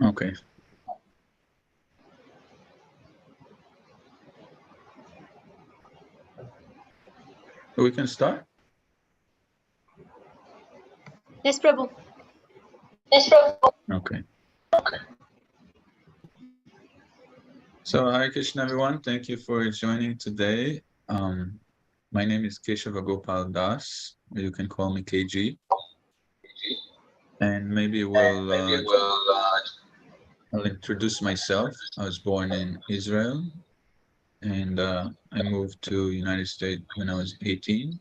Okay. We can start? Yes, Prabhu. Okay. So, Hare Krishna, everyone. Thank you for joining today. My name is Keshava Gopal Das. You can call me KG. And maybe I'll introduce myself. I was born in Israel, and I moved to United States when I was 18.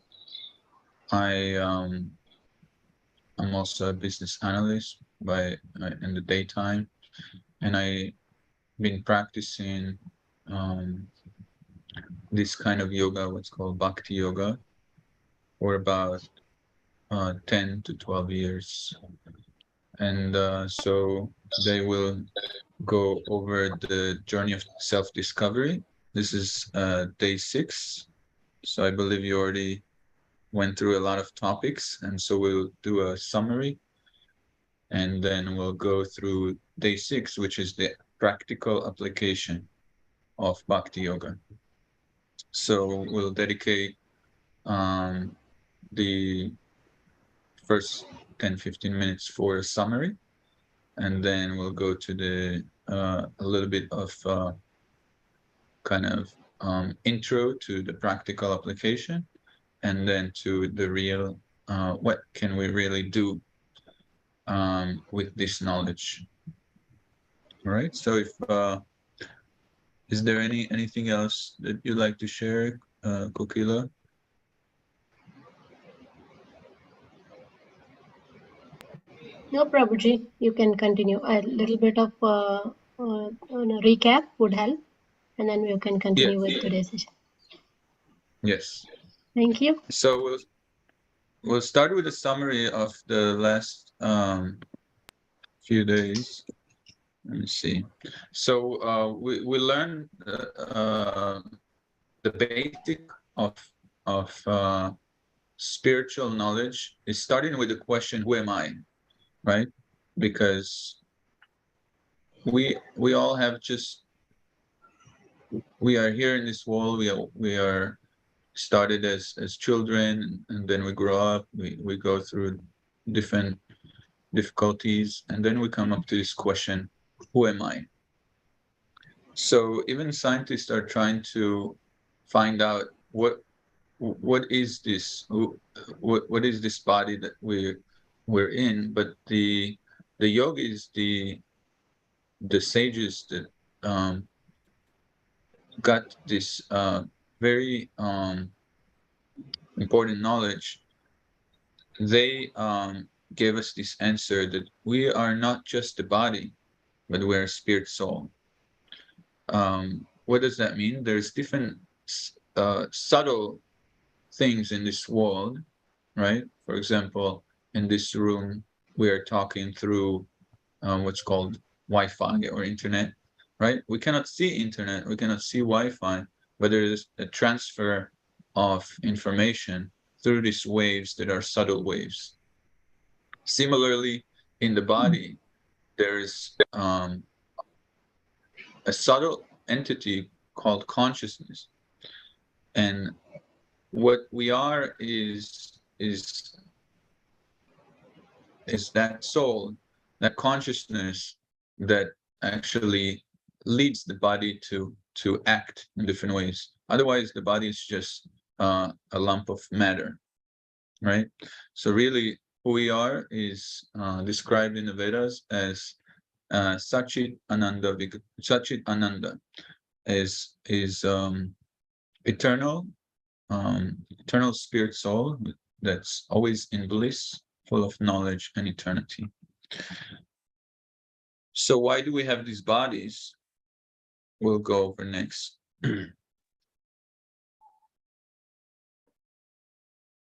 I'm also a business analyst in the daytime, and I've been practicing this kind of yoga, what's called Bhakti Yoga, for about 10 to 12 years. And so today we'll go over the journey of self-discovery. This is day 6. So I believe you already went through a lot of topics. And so we'll do a summary. And then we'll go through day 6, which is the practical application of Bhakti Yoga. So we'll dedicate the first 10-15 minutes for a summary, and then we'll go to the a little bit of kind of intro to the practical application, and then to the real what can we really do with this knowledge. All right, so if is there anything else that you'd like to share, Kokila? No, Prabhuji, you can continue. A little bit of recap would help, and then you can continue with today's session. Yes. Thank you. So we'll start with a summary of the last few days. Let me see. So we learned the basic of spiritual knowledge is starting with the question, who am I? Right? Because we all have we are here in this world. We are started as children, and then we grow up. We go through different difficulties, and then we come up to this question, who am I? So even scientists are trying to find out what is this, what is this body that we're in. But the yogis, the sages that got this very important knowledge, they gave us this answer that we are not just the body, but we're a spirit soul. What does that mean? There's different subtle things in this world, right? For example, in this room, we are talking through what's called Wi-Fi or internet, right? We cannot see internet, we cannot see Wi-Fi, but there is a transfer of information through these waves that are subtle waves. Similarly, in the body, there's a subtle entity called consciousness, and what we are is that soul, that consciousness that actually leads the body to act in different ways. Otherwise, the body is just a lump of matter, right? So really, who we are is described in the Vedas as Satchit Ananda. Satchit Ananda is eternal spirit soul that's always in bliss, full of knowledge and eternity. So why do we have these bodies? We'll go over next.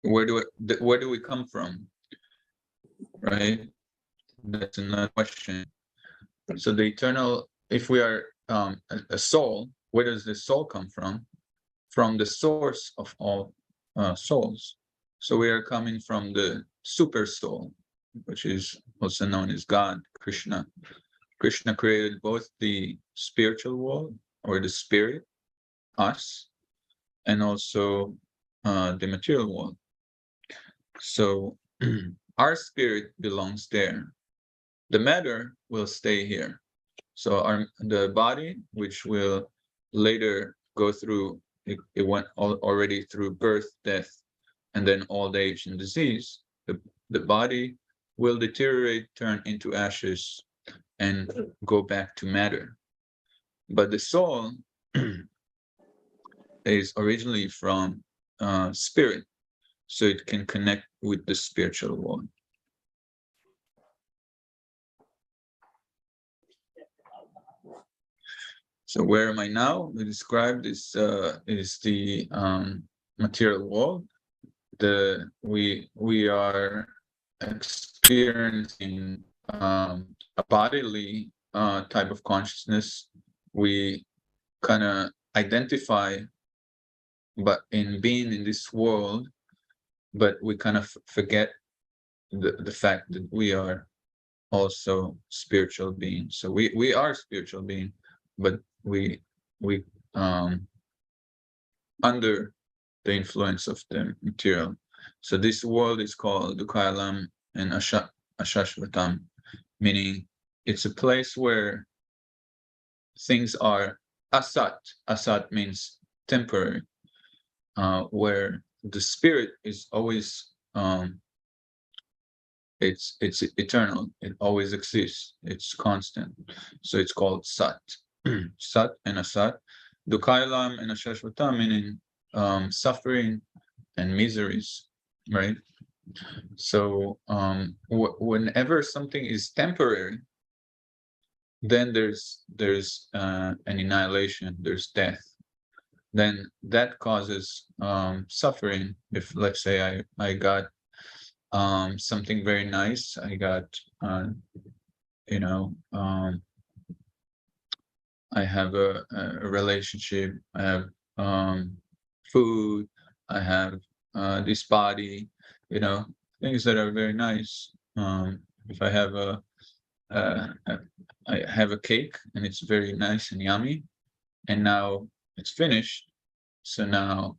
Where do we come from? Right? That's another question. So the eternal, if we are a soul, where does the soul come from? From the source of all souls. So we are coming from the super soul, which is also known as God, Krishna, Krishna created both the spiritual world, or the spirit, us, and also the material world. So our spirit belongs there. The matter will stay here. So the body, which will later go through, it went already through birth, death, and then old age and disease. The body will deteriorate, turn into ashes, and go back to matter. But the soul is originally from spirit, so it can connect with the spiritual world. So where am I now? We described this is the material world. We are experiencing a bodily type of consciousness. We kind of identify, but in being in this world, but we kind of forget the fact that we are also spiritual beings. So we are spiritual beings, but we under the influence of the material. So this world is called Dukhayalam and Ashashvatam, meaning it's a place where things are asat. Asat means temporary, where the spirit is always it's eternal. It always exists. It's constant. So it's called Sat. Sat and Asat. Dukhayalam and Ashashvatam, meaning suffering and miseries, right? So whenever something is temporary, then there's an annihilation, there's death. Then that causes suffering. If, let's say, I got something very nice, I got I have a relationship, I have food, I have this body, things that are very nice. If I have I have a cake and it's very nice and yummy, and now it's finished, so now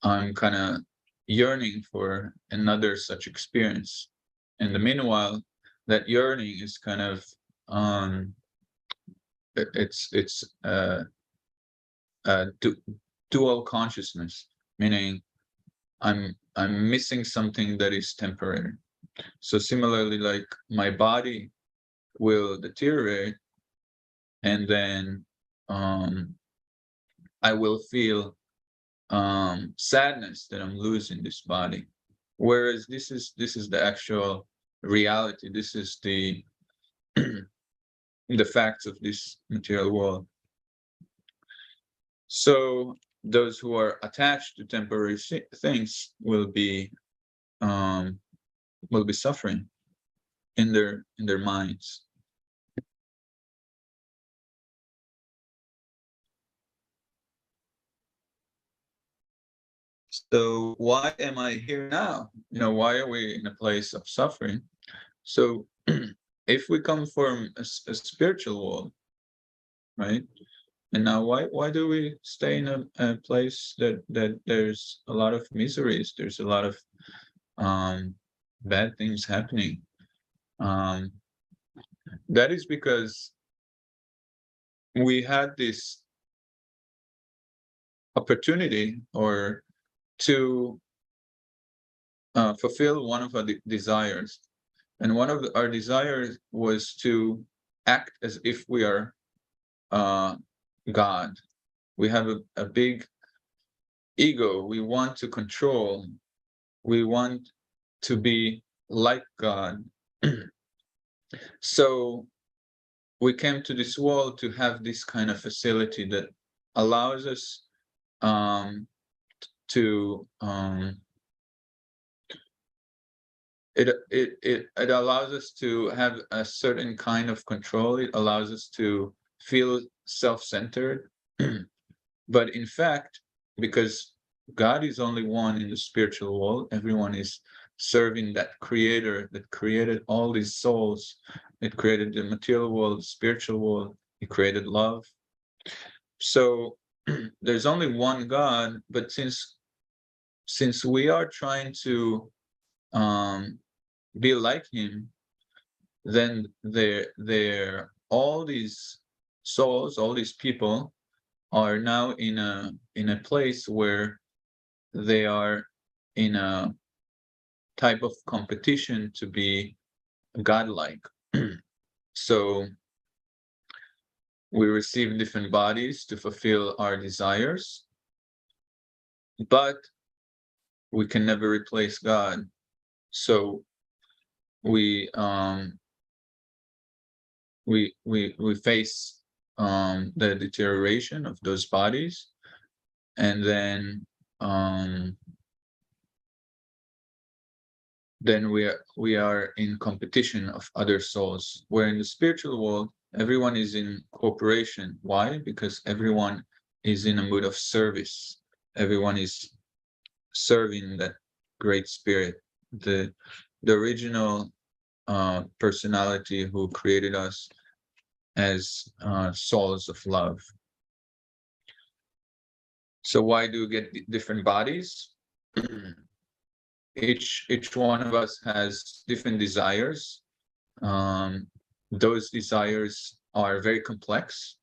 I'm kind of yearning for another such experience. In the meanwhile, that yearning is kind of it's dual consciousness, meaning I'm missing something that is temporary. So similarly, like my body will deteriorate, and then I will feel sadness that I'm losing this body. Whereas this is the actual reality. This is the the facts of this material world. So those who are attached to temporary things will be suffering in their minds. So why am I here now? Why are we in a place of suffering? So if we come from a spiritual world, right? And now why do we stay in a place that there's a lot of miseries, there's a lot of bad things happening? That is because we had this opportunity or to fulfill one of our desires. And one of our desires was to act as if we are God. We have a big ego. We want to control. We want to be like God. So we came to this world to have this kind of facility that allows us to it allows us to have a certain kind of control. It allows us to feel self-centered. But in fact, because God is only one in the spiritual world, everyone is serving that creator that created all these souls. It created the material world, spiritual world. It created love. So there's only one God, but since we are trying to be like him, then they're all these souls, all these people are now in a place where they are in a type of competition to be godlike. So we receive different bodies to fulfill our desires, but we can never replace God. So we face the deterioration of those bodies, and then we are in competition of other souls. Where in the spiritual world, everyone is in cooperation. Why? Because everyone is in a mood of service. Everyone is serving that great spirit, the original personality who created us as souls of love. So why do we get different bodies? Each one of us has different desires. Those desires are very complex,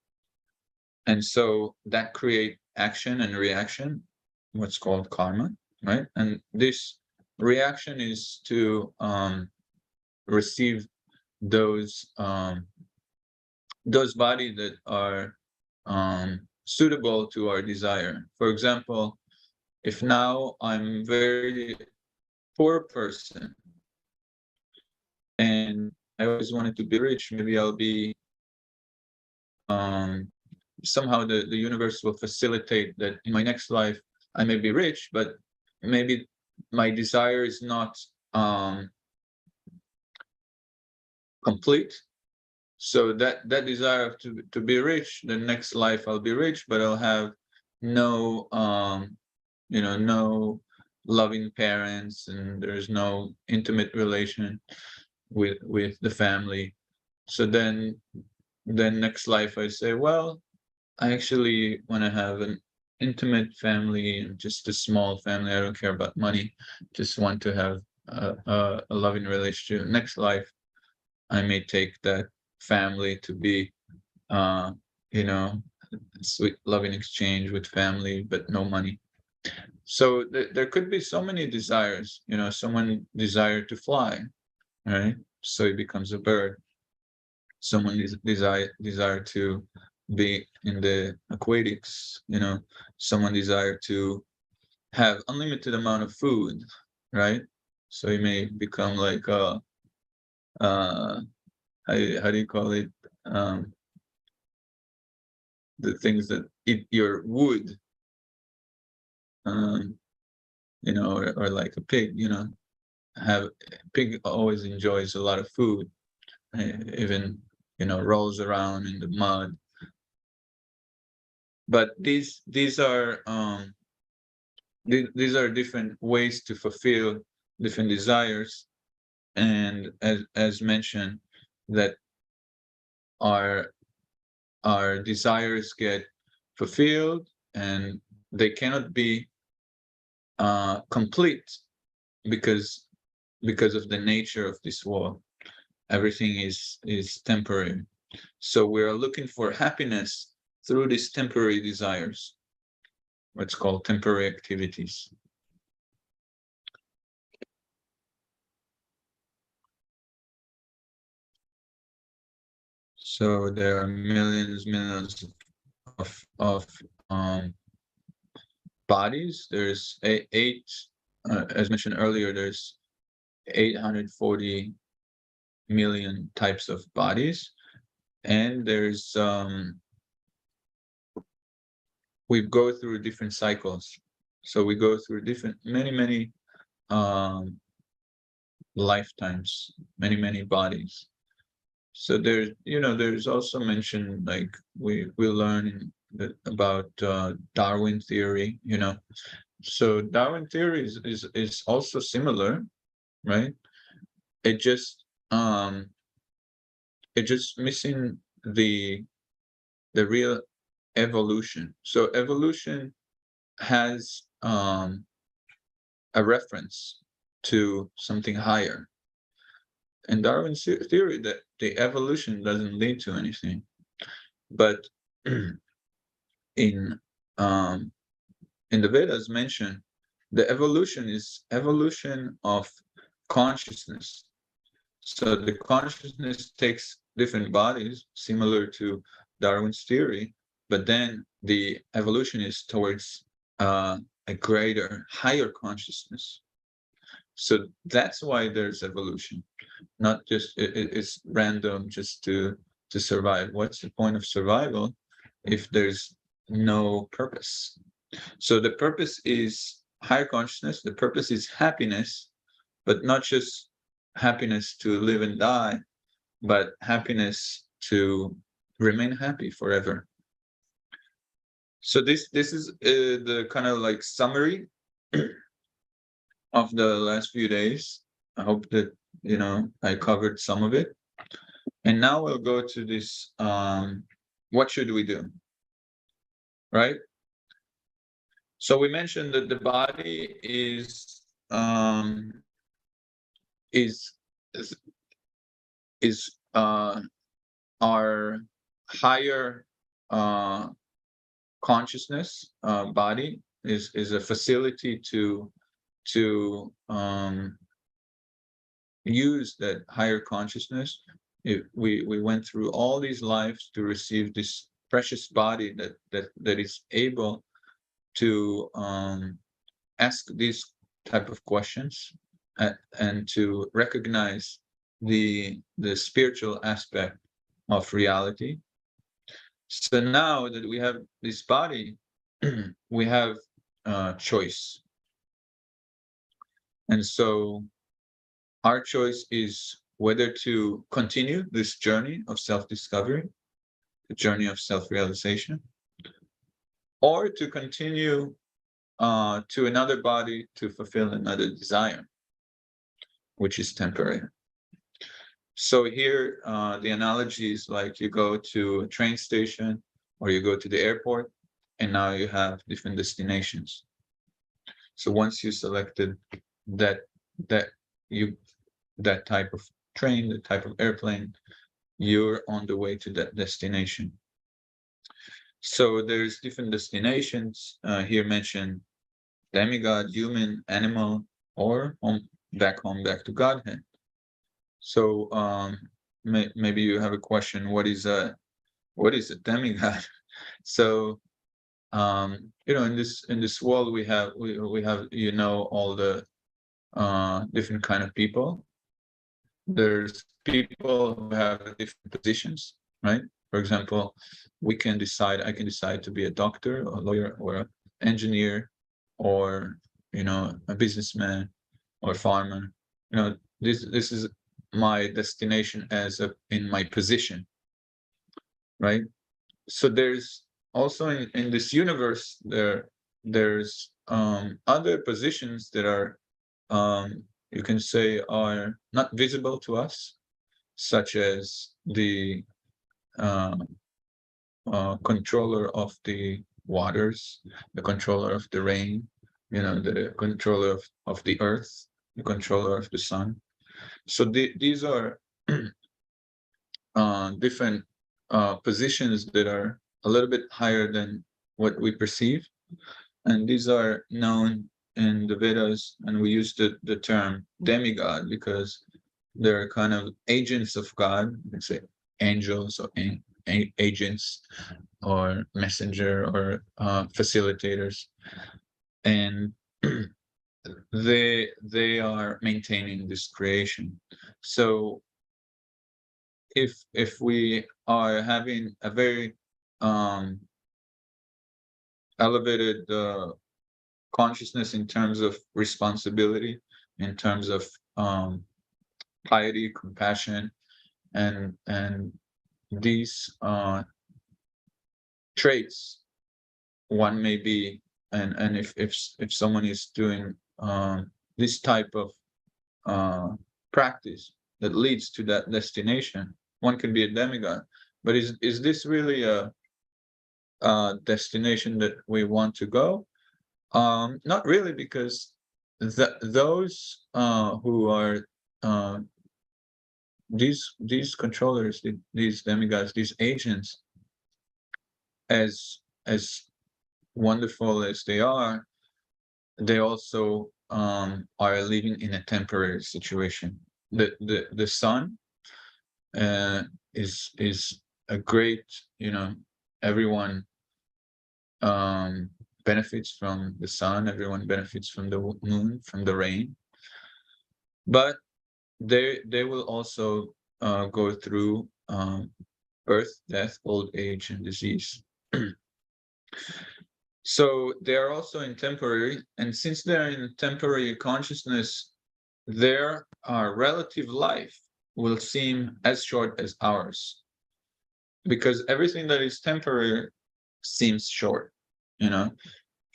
and so that create action and reaction, what's called karma, right? And this reaction is to receive those bodies that are suitable to our desire. For example, if now I'm very poor person and I always wanted to be rich, maybe I'll be somehow the universe will facilitate that in my next life I may be rich, but maybe my desire is not complete. So that desire to be rich, the next life I'll be rich, but I'll have no no loving parents, and there's no intimate relation with the family. So then next life I say, well, I actually want to have an intimate family, and just a small family. I don't care about money, just want to have a loving relationship. Next life I may take that family to be sweet loving exchange with family, but no money. So there could be so many desires. Someone desire to fly, right? So he becomes a bird. Someone desire to be in the aquatics. Someone desire to have unlimited amount of food, right? So he may become like how do you call it? The things that eat your wood, or like a pig. Pig always enjoys a lot of food, even rolls around in the mud. But these are different ways to fulfill different desires, and as mentioned, that our desires get fulfilled, and they cannot be complete because of the nature of this world. Everything is temporary. So we are looking for happiness through these temporary desires, what's called temporary activities. So there are millions of bodies. There's eight, as mentioned earlier, there's 840 million types of bodies, and there's we go through different cycles. So we go through many lifetimes, many bodies. So there's also mentioned, like we learn about Darwin theory. So Darwin theory is also similar, right? It just missing the real evolution. So evolution has a reference to something higher. In Darwin's theory, that the evolution doesn't lead to anything, but in the Vedas mentioned, the evolution is evolution of consciousness. So the consciousness takes different bodies, similar to Darwin's theory, but then the evolution is towards a greater, higher consciousness. So that's why there's evolution, not just it's random just to survive. What's the point of survival if there's no purpose? So the purpose is higher consciousness. The purpose is happiness, but not just happiness to live and die, but happiness to remain happy forever. So this is the kind of like summary of the last few days. I hope that I covered some of it. And now we'll go to this what should we do? Right? So we mentioned that the body is our higher consciousness body is a facility to use that higher consciousness. We went through all these lives to receive this precious body that is able to ask these type of questions and to recognize the spiritual aspect of reality. So now that we have this body, we have choice. And so our choice is whether to continue this journey of self-discovery, the journey of self-realization, or to continue to another body to fulfill another desire, which is temporary. So here, the analogy is like you go to a train station or you go to the airport, and now you have different destinations. So once you selected that type of train, the type of airplane, you're on the way to that destination. So there's different destinations here mentioned: demigod, human, animal, or back home, back to Godhead. So maybe you have a question: what is a demigod? So in this world we have all the different kind of people. There's people who have different positions, right? For example, I can decide to be a doctor, a lawyer, or an engineer, or a businessman or farmer. This is my destination in my position, right? So there's also in this universe there's other positions that are you can say are not visible to us, such as the controller of the waters, the controller of the rain, the controller of the earth, the controller of the sun. So these are different positions that are a little bit higher than what we perceive, and these are known in the Vedas, and we use the term demigod because they're kind of agents of God. You can say angels or agents or messenger or facilitators, and they are maintaining this creation. So if we are having a very elevated consciousness in terms of responsibility, in terms of piety, compassion, and these traits, one may be, and if someone is doing this type of practice that leads to that destination. One can be a demigod, but is this really a destination that we want to go? Not really, because those who are these controllers, these demigods, these agents, as wonderful as they are, they also are living in a temporary situation. The sun is a great, everyone benefits from the sun, everyone benefits from the moon, from the rain, but they will also go through birth, death, old age, and disease. So they are also in temporary, and since they're in temporary consciousness, their relative life will seem as short as ours, because everything that is temporary seems short.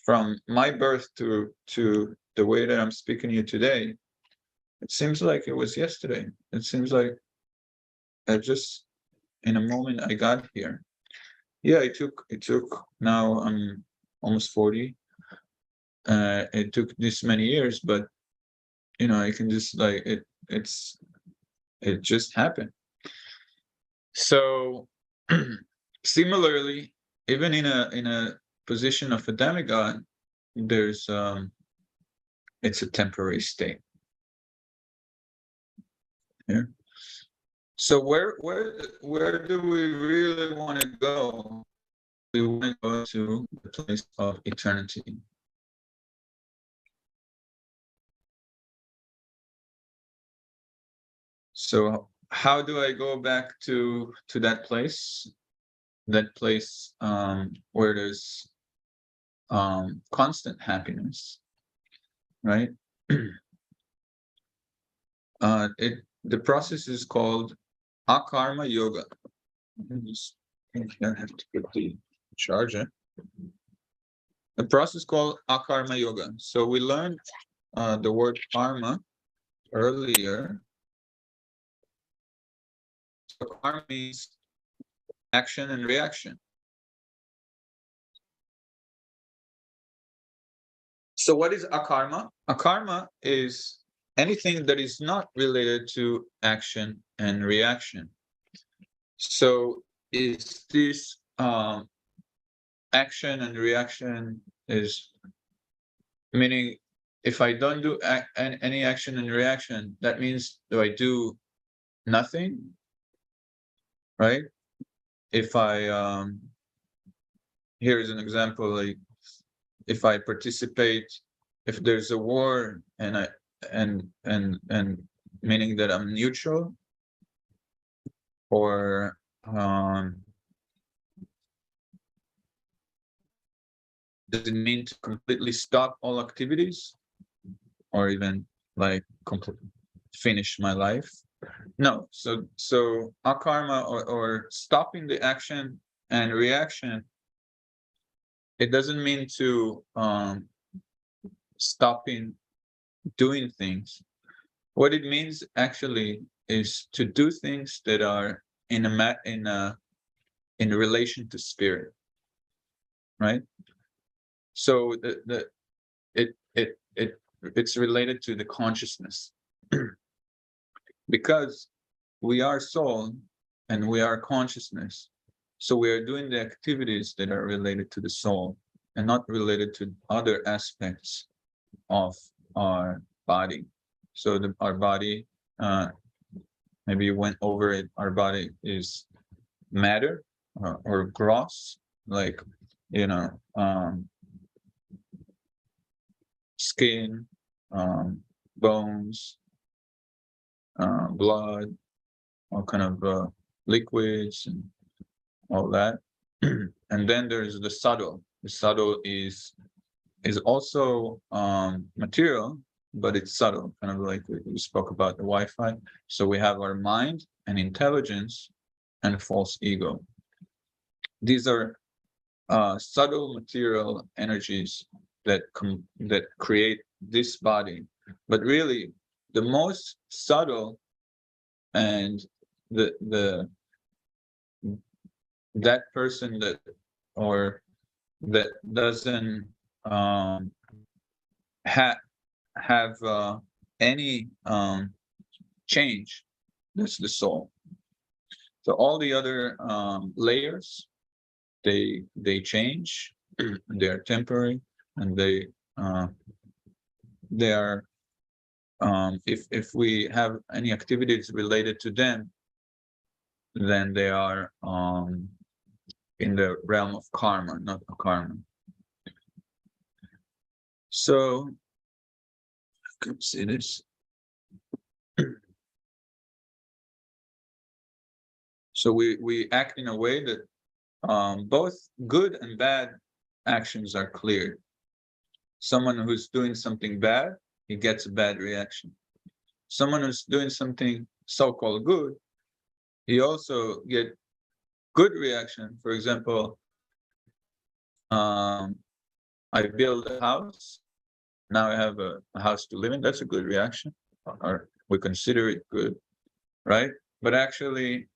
From my birth to the way that I'm speaking to you today, it seems like it was yesterday. It seems like I just, in a moment, I got here. Yeah, it took now I'm almost 40. It took this many years, but I can just like it just happened. So similarly, even in a position of a demigod, there's it's a temporary state. Yeah. So where do we really want to go? We want to go to the place of eternity. So how do I go back to that place? That place where there's constant happiness, right? The process is called Akarma Yoga. I have to put the charger. The process called Akarma Yoga. So we learned the word karma earlier. So karma means action and reaction. So what is akarma? Akarma is anything that is not related to action and reaction. So is this action and reaction is meaning if I don't do any action and reaction, that means do I do nothing, right? If I here's an example, like if I participate, if there's a war and I and meaning that I'm neutral, or does it mean to completely stop all activities, or even like completely finish my life? No. So akarma, or stopping the action and reaction, it doesn't mean to stopping doing things. What it means actually is to do things that are in relation to spirit, right? So it's related to the consciousness, because we are soul and we are consciousness. So we are doing the activities that are related to the soul and not related to other aspects of our body. So our body, maybe you went over it, our body is matter or gross, like, skin, bones, blood, all kind of liquids and all that. And then there's the subtle. The subtle is also material, but it's subtle, kind of like we spoke about the Wi-Fi. So we have our mind and intelligence and false ego. These are subtle material energies that create this body. But really, the most subtle and that person that doesn't have any change, that's the soul. So all the other layers, they change, they are temporary, and they are if we have any activities related to them, then they are in the realm of karma, not akarma. So you can see this. So we act in a way that both good and bad actions are cleared. Someone who's doing something bad, he gets a bad reaction. Someone who's doing something so-called good, he also get good reaction. For example, I build a house. Now I have a house to live in. That's a good reaction, or we consider it good, right? But actually,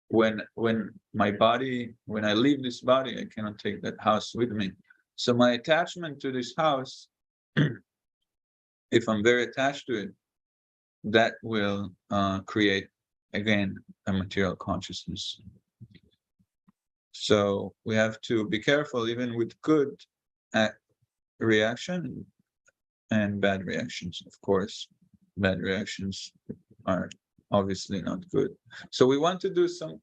when I leave this body, I cannot take that house with me. So my attachment to this house, if I'm very attached to it, that will create again a material consciousness. So we have to be careful even with good reaction and bad reactions. Of course, bad reactions are obviously not good. So we want to do some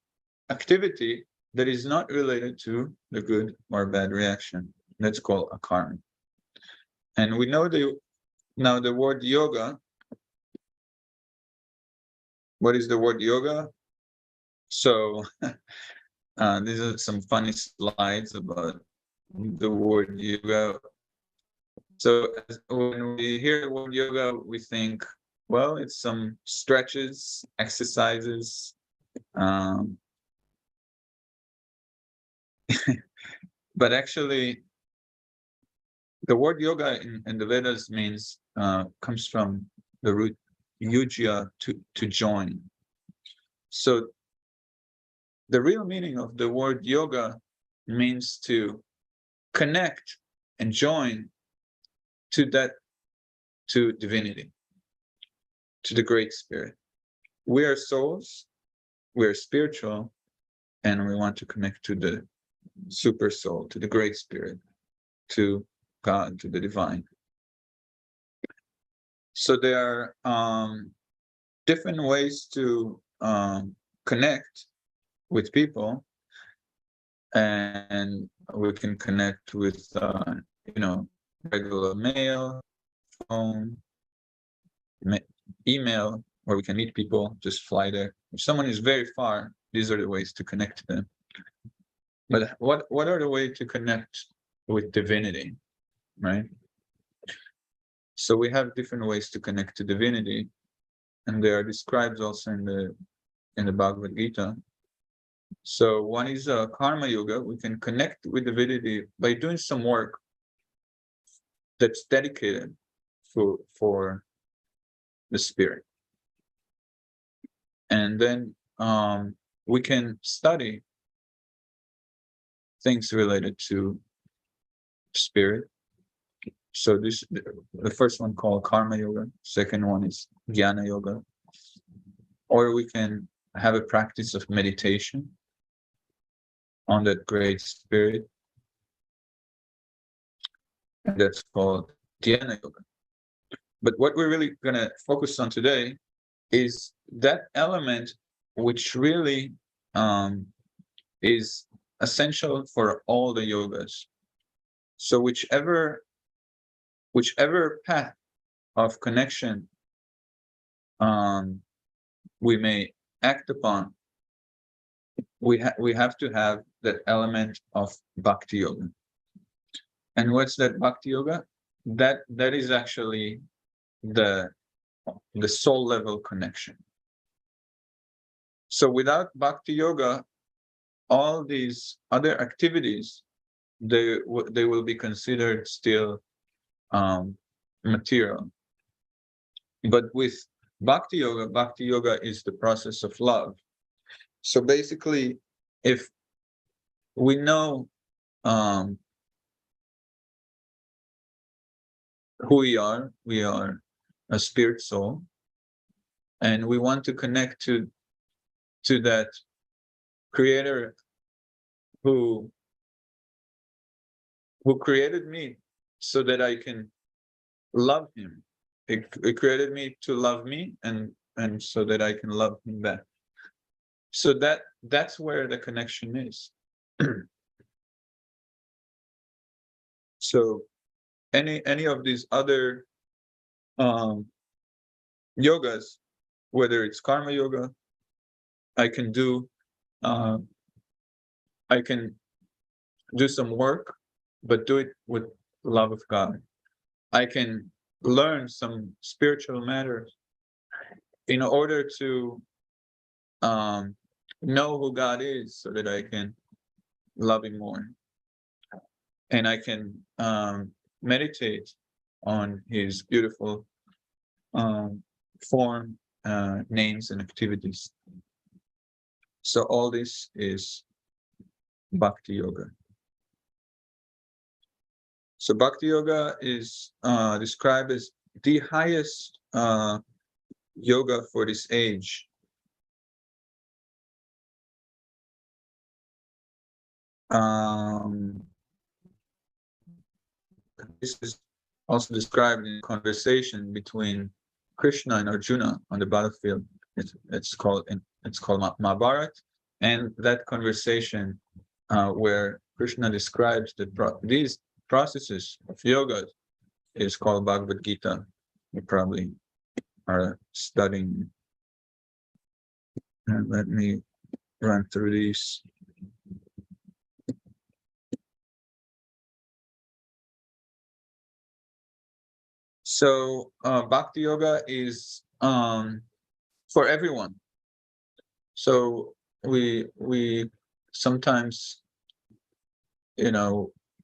activity that is not related to the good or bad reaction. That's called akarma. And we know now the word yoga. What is the word yoga? So these are some funny slides about the word yoga. So when we hear the word yoga, we think, well, it's some stretches, exercises. But actually, the word yoga in the Vedas means comes from the root yujya, to join. So the real meaning of the word yoga means to connect and join to divinity, to the Great Spirit. We are souls, we are spiritual, and we want to connect to the super soul, to the Great Spirit, to God, to the divine. So there are different ways to connect with people, and we can connect with regular mail, phone, email, or we can meet people, just fly there. If someone is very far, these are the ways to connect to them. But what are the ways to connect with divinity, right? So we have different ways to connect to divinity, and they are described also in the Bhagavad Gita. So one is karma yoga. We can connect with divinity by doing some work that's dedicated for the spirit. And then we can study things related to spirit. So this, the first one called karma yoga, second one is jnana yoga. Or we can have a practice of meditation on that great spirit, and that's called dhyana yoga. But what we're really going to focus on today is that element which really is essential for all the yogas. So whichever path of connection we may act upon, we have to have that element of bhakti yoga. And what's that bhakti yoga? That is actually the soul level connection. So without bhakti yoga, all these other activities, they will be considered still material. But with Bhakti Yoga is the process of love. So basically, if we know who we are a spirit soul, and we want to connect to that creator who created me so that I can love him. It created me to love me, and so that I can love him back. So that's where the connection is. So any of these other yogas, whether it's karma yoga, I can do some work, but do it with love of God. I can learn some spiritual matters in order to know who God is, so that I can love him more. And I can meditate on his beautiful form, names, and activities. So all this is Bhakti Yoga. So Bhakti Yoga is described as the highest yoga for this age. This is also described in a conversation between Krishna and Arjuna on the battlefield. It's called Mahabharata, and that conversation where Krishna describes these processes of yoga is called Bhagavad Gita. You probably are studying. And let me run through these. So Bhakti Yoga is for everyone. So we sometimes,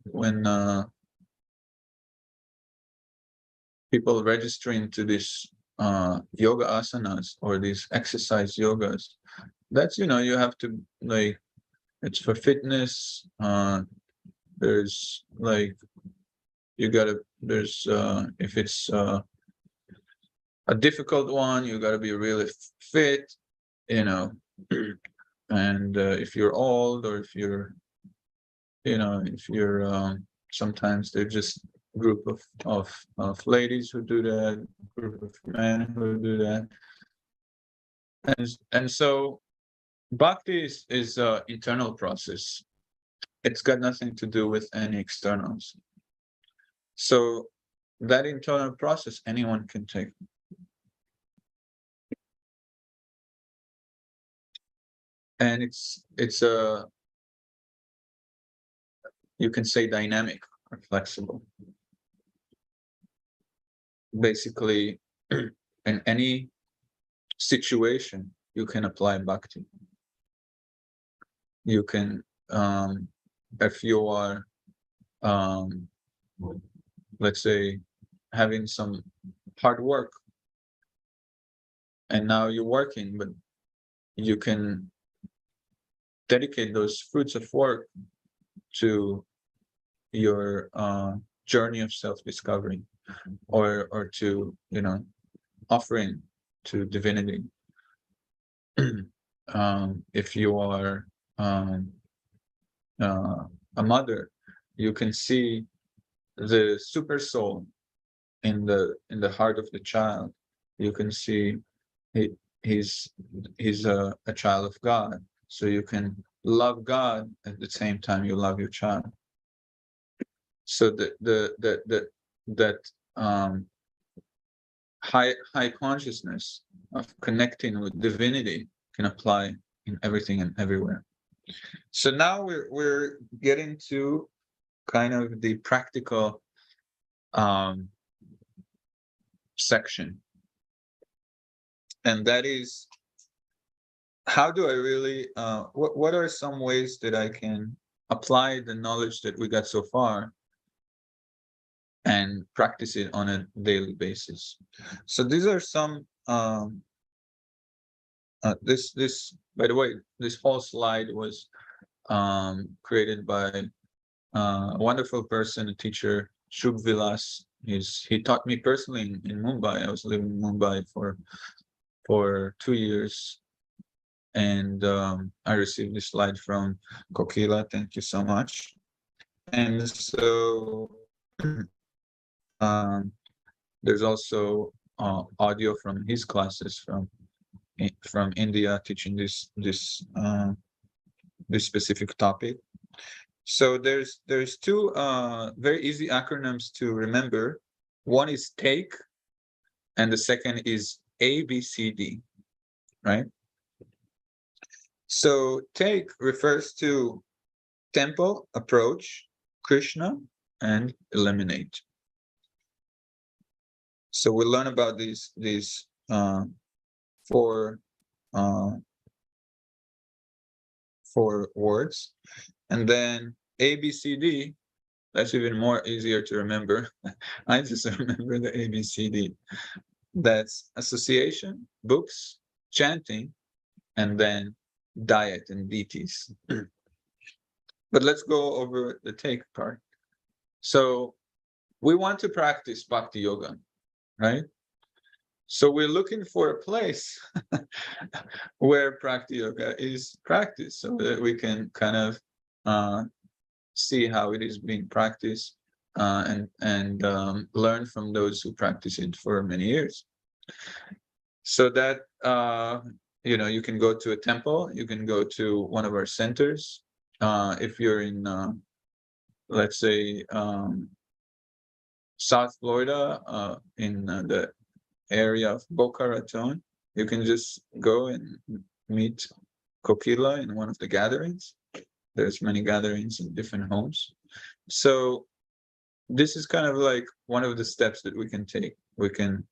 when people register into this yoga asanas or these exercise yogas, that's, you have to, like, it's for fitness. There's like, there's if it's a difficult one, you gotta be really fit, and if you're old, or if you're sometimes they're just group of ladies who do that, group of men who do that, and so bhakti is a internal process. It's got nothing to do with any externals. So that internal process anyone can take. And it's a, you can say, dynamic or flexible. Basically, in any situation, you can apply bhakti. You can, if you are, let's say, having some hard work, and now you're working, but you can dedicate those fruits of work to your journey of self-discovery, or to, offering to divinity. If you are a mother, you can see the super soul in the heart of the child. You can see he's a child of God, so you can love God at the same time you love your child. So that high consciousness of connecting with divinity can apply in everything and everywhere. So now we're getting to kind of the practical section, and that is, how do I really what are some ways that I can apply the knowledge that we got so far and practice it on a daily basis. So these are some this by the way, this whole slide was created by a wonderful person, a teacher, Shubh Vilas. He taught me personally in Mumbai. I was living in Mumbai for 2 years, and I received this slide from Kokila. Thank you so much. And so there's also audio from his classes from India, teaching this specific topic. So there's two very easy acronyms to remember. One is TAKE, and the second is ABCD, right? So TAKE refers to tempo, approach, Krishna, and eliminate. So we'll learn about these four words, and then ABCD. That's even more easier to remember. I just remember the ABCD. That's association, books, chanting, and then diet and deities. But let's go over the take part. So we want to practice bhakti yoga, right? So we're looking for a place where bhakti yoga is practiced, so that we can kind of see how it is being practiced and learn from those who practice it for many years. So that you can go to a temple, you can go to one of our centers. If you're in, let's say, South Florida, in the area of Boca Raton, you can just go and meet Kokila in one of the gatherings. There's many gatherings in different homes. So this is kind of like one of the steps that we can take. We can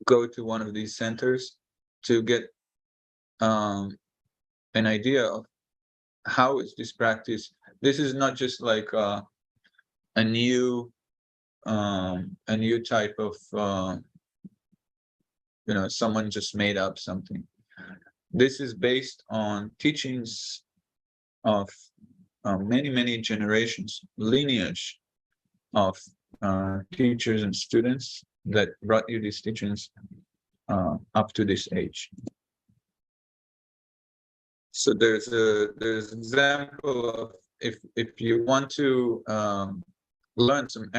go to one of these centers to get an idea of how is this practice. This is not just like a new type of someone just made up something. This is based on teachings of many generations, lineage of teachers and students that brought you these teachings up to this age. So there's example of if you want to learn some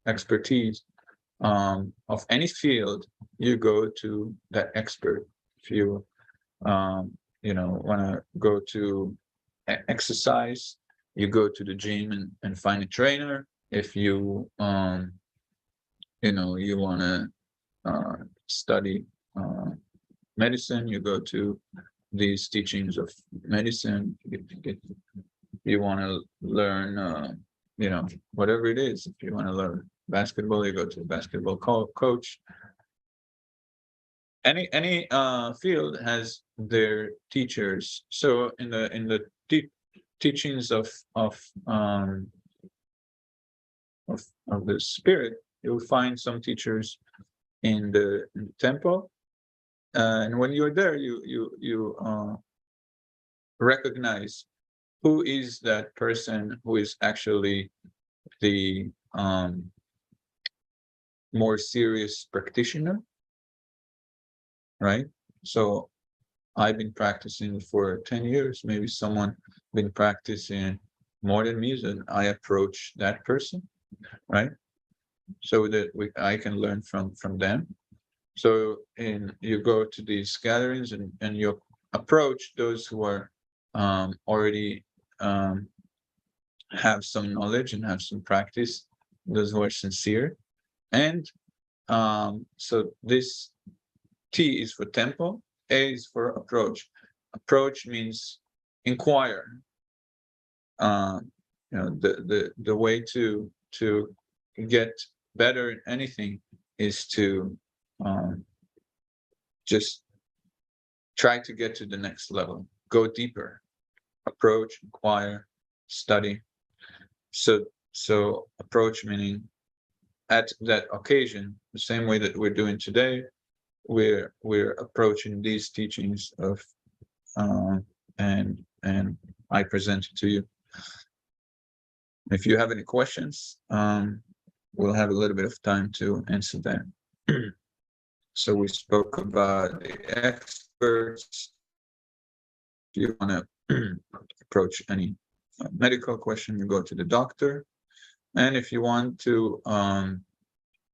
expertise of any field, you go to that expert. If you want to go to exercise, you go to the gym and find a trainer. If you you want to study medicine, you go to these teachings of medicine. If you want to learn whatever it is. If you want to learn basketball, you go to a basketball coach. Any field has their teachers. So in the teachings of the spirit, you'll find some teachers in the temple, and when you're there, you recognize who is that person who is actually the more serious practitioner, right? So I've been practicing for 10 years. Maybe someone been practicing more than me, and I approach that person, right? So that I can learn from them. So you go to these gatherings and you approach those who are already have some knowledge and have some practice, those who are sincere. And so this T is for tempo, A is for approach. Approach means inquire. The way to get better in anything is to just try to get to the next level, go deeper, approach, inquire, study. So So approach meaning at that occasion, the same way that we're doing today, we're approaching these teachings of and I present it to you. If you have any questions, we'll have a little bit of time to answer them. So we spoke about the experts. If you want to approach any medical question, you go to the doctor. And if you want to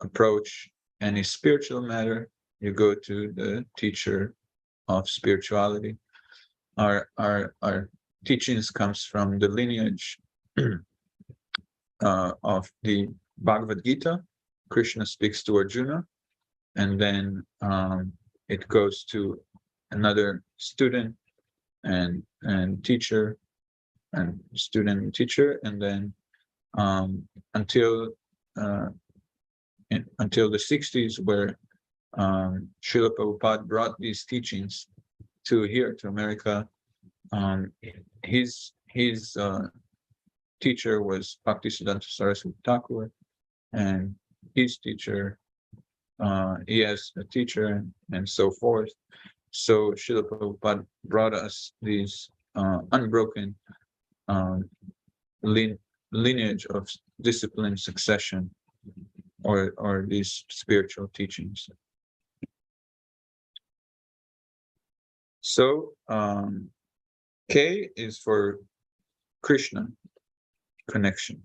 approach any spiritual matter, you go to the teacher of spirituality. Our teachings comes from the lineage of the Bhagavad Gita. Krishna speaks to Arjuna, and then it goes to another student and teacher and student and teacher, and then until the 60s, where Srila Prabhupada brought these teachings to here to America. His teacher was Bhaktisiddhanta Saraswati Thakur, and his teacher, he has a teacher, and so forth. So Srila Prabhupada brought us these unbroken lineage of discipline succession, or these spiritual teachings. So K is for Krishna connection.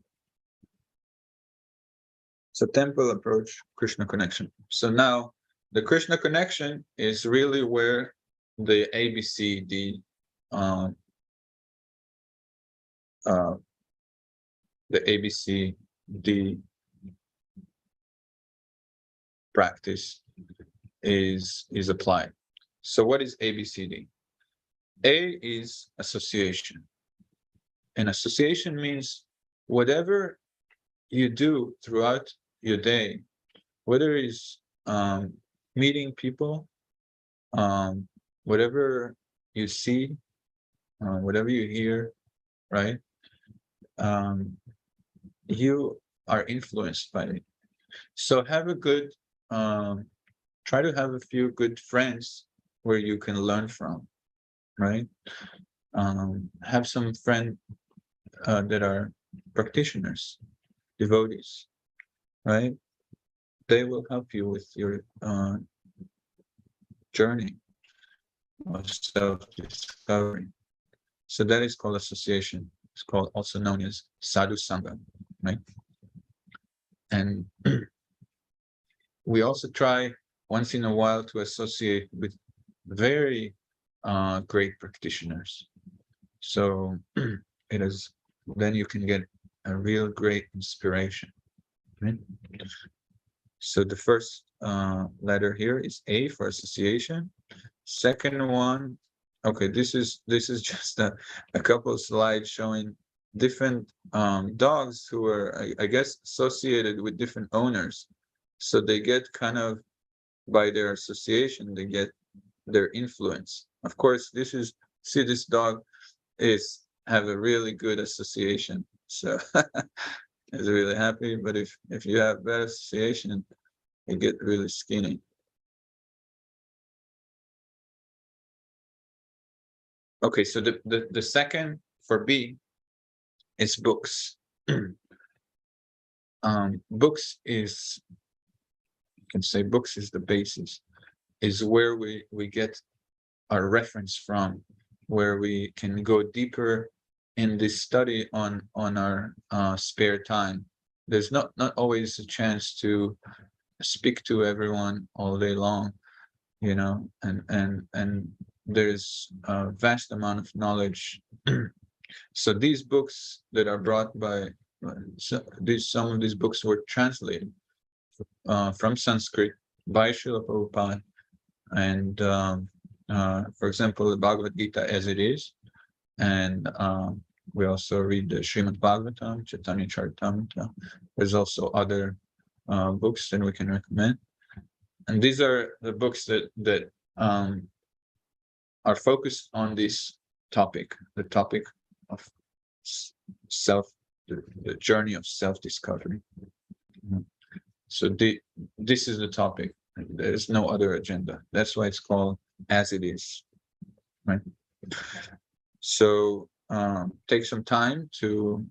So temple approach, Krishna connection. So now the Krishna connection is really where the ABCD, the ABCD practice is applied. So what is ABCD? A is association. And association means whatever you do throughout your day, whether it's meeting people, whatever you see, whatever you hear, right? You are influenced by it. So have a good, try to have a few good friends where you can learn from, right? Have some friends that are practitioners, devotees, right? They will help you with your journey of self-discovery. So that is called association. It's called, also known as sadhu sangha, right? And we also try once in a while to associate with very great practitioners. So it is, then you can get a real great inspiration, right? So the first letter here is A for association. Second one, okay, this is just a couple of slides showing different dogs who are, I guess, associated with different owners. So they get kind of, by their association, they get their influence. Of course, this is, see, this dog is have a really good association, so is really happy. But if you have bad association, you get really skinny. Okay, so the second for B is books. Books is, you can say books is the basis, is where we get our reference from, where we can go deeper in this study on our spare time. There's not always a chance to speak to everyone all day long, you know, and there's a vast amount of knowledge. So these books that are brought by some of these books were translated from Sanskrit by Srila Prabhupada, and for example, the Bhagavad Gita as it is, and we also read the Srimad Bhagavatam, Chaitanya Charitamrita. There's also other books that we can recommend, and these are the books that are focused on this topic, the topic of the journey of self-discovery. So this is the topic. There's no other agenda. That's why it's called As It Is, right? So take some time to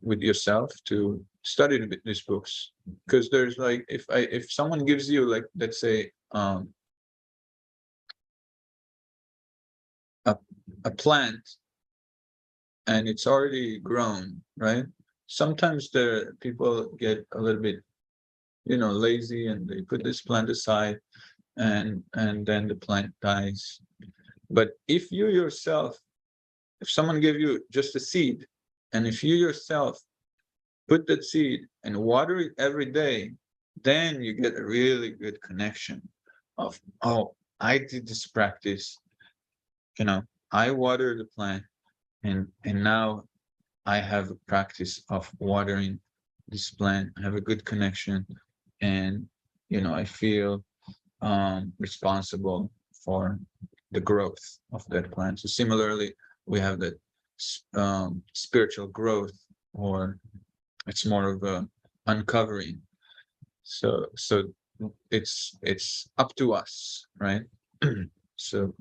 with yourself to study these books, because there's like, if someone gives you, like, let's say a plant and it's already grown, right? Sometimes the people get a little bit, lazy, and they put this plant aside, and then the plant dies. But if you yourself, if someone gave you just a seed, and if you yourself put that seed and water it every day, then you get a really good connection of, oh, I did this practice, I water the plant, and now I have a practice of watering this plant. I have a good connection, and I feel responsible for the growth of that plant. So similarly, we have that spiritual growth, or it's more of a uncovering. So it's up to us, right? So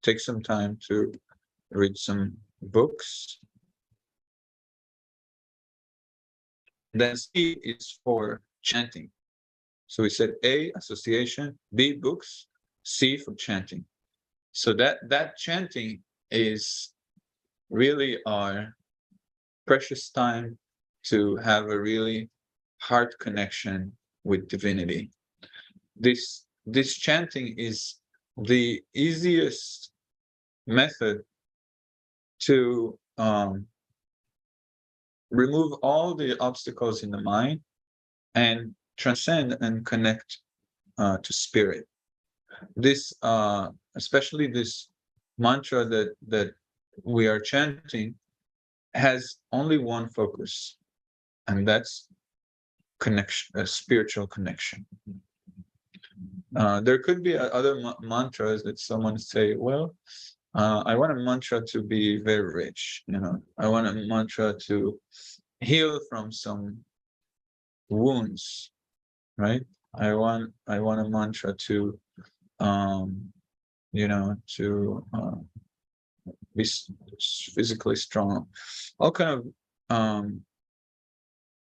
take some time to read some books. Then C is for chanting. So we said A, association, B, books, C for chanting. So that chanting is really our precious time to have a really heart connection with divinity. This chanting is the easiest method to remove all the obstacles in the mind and transcend and connect to spirit. This especially this mantra that we are chanting has only one focus, and that's connection, a spiritual connection. There could be other mantras that someone say, well, I want a mantra to be very rich, I want a mantra to heal from some wounds, right? I want a mantra to to be physically strong, all kind of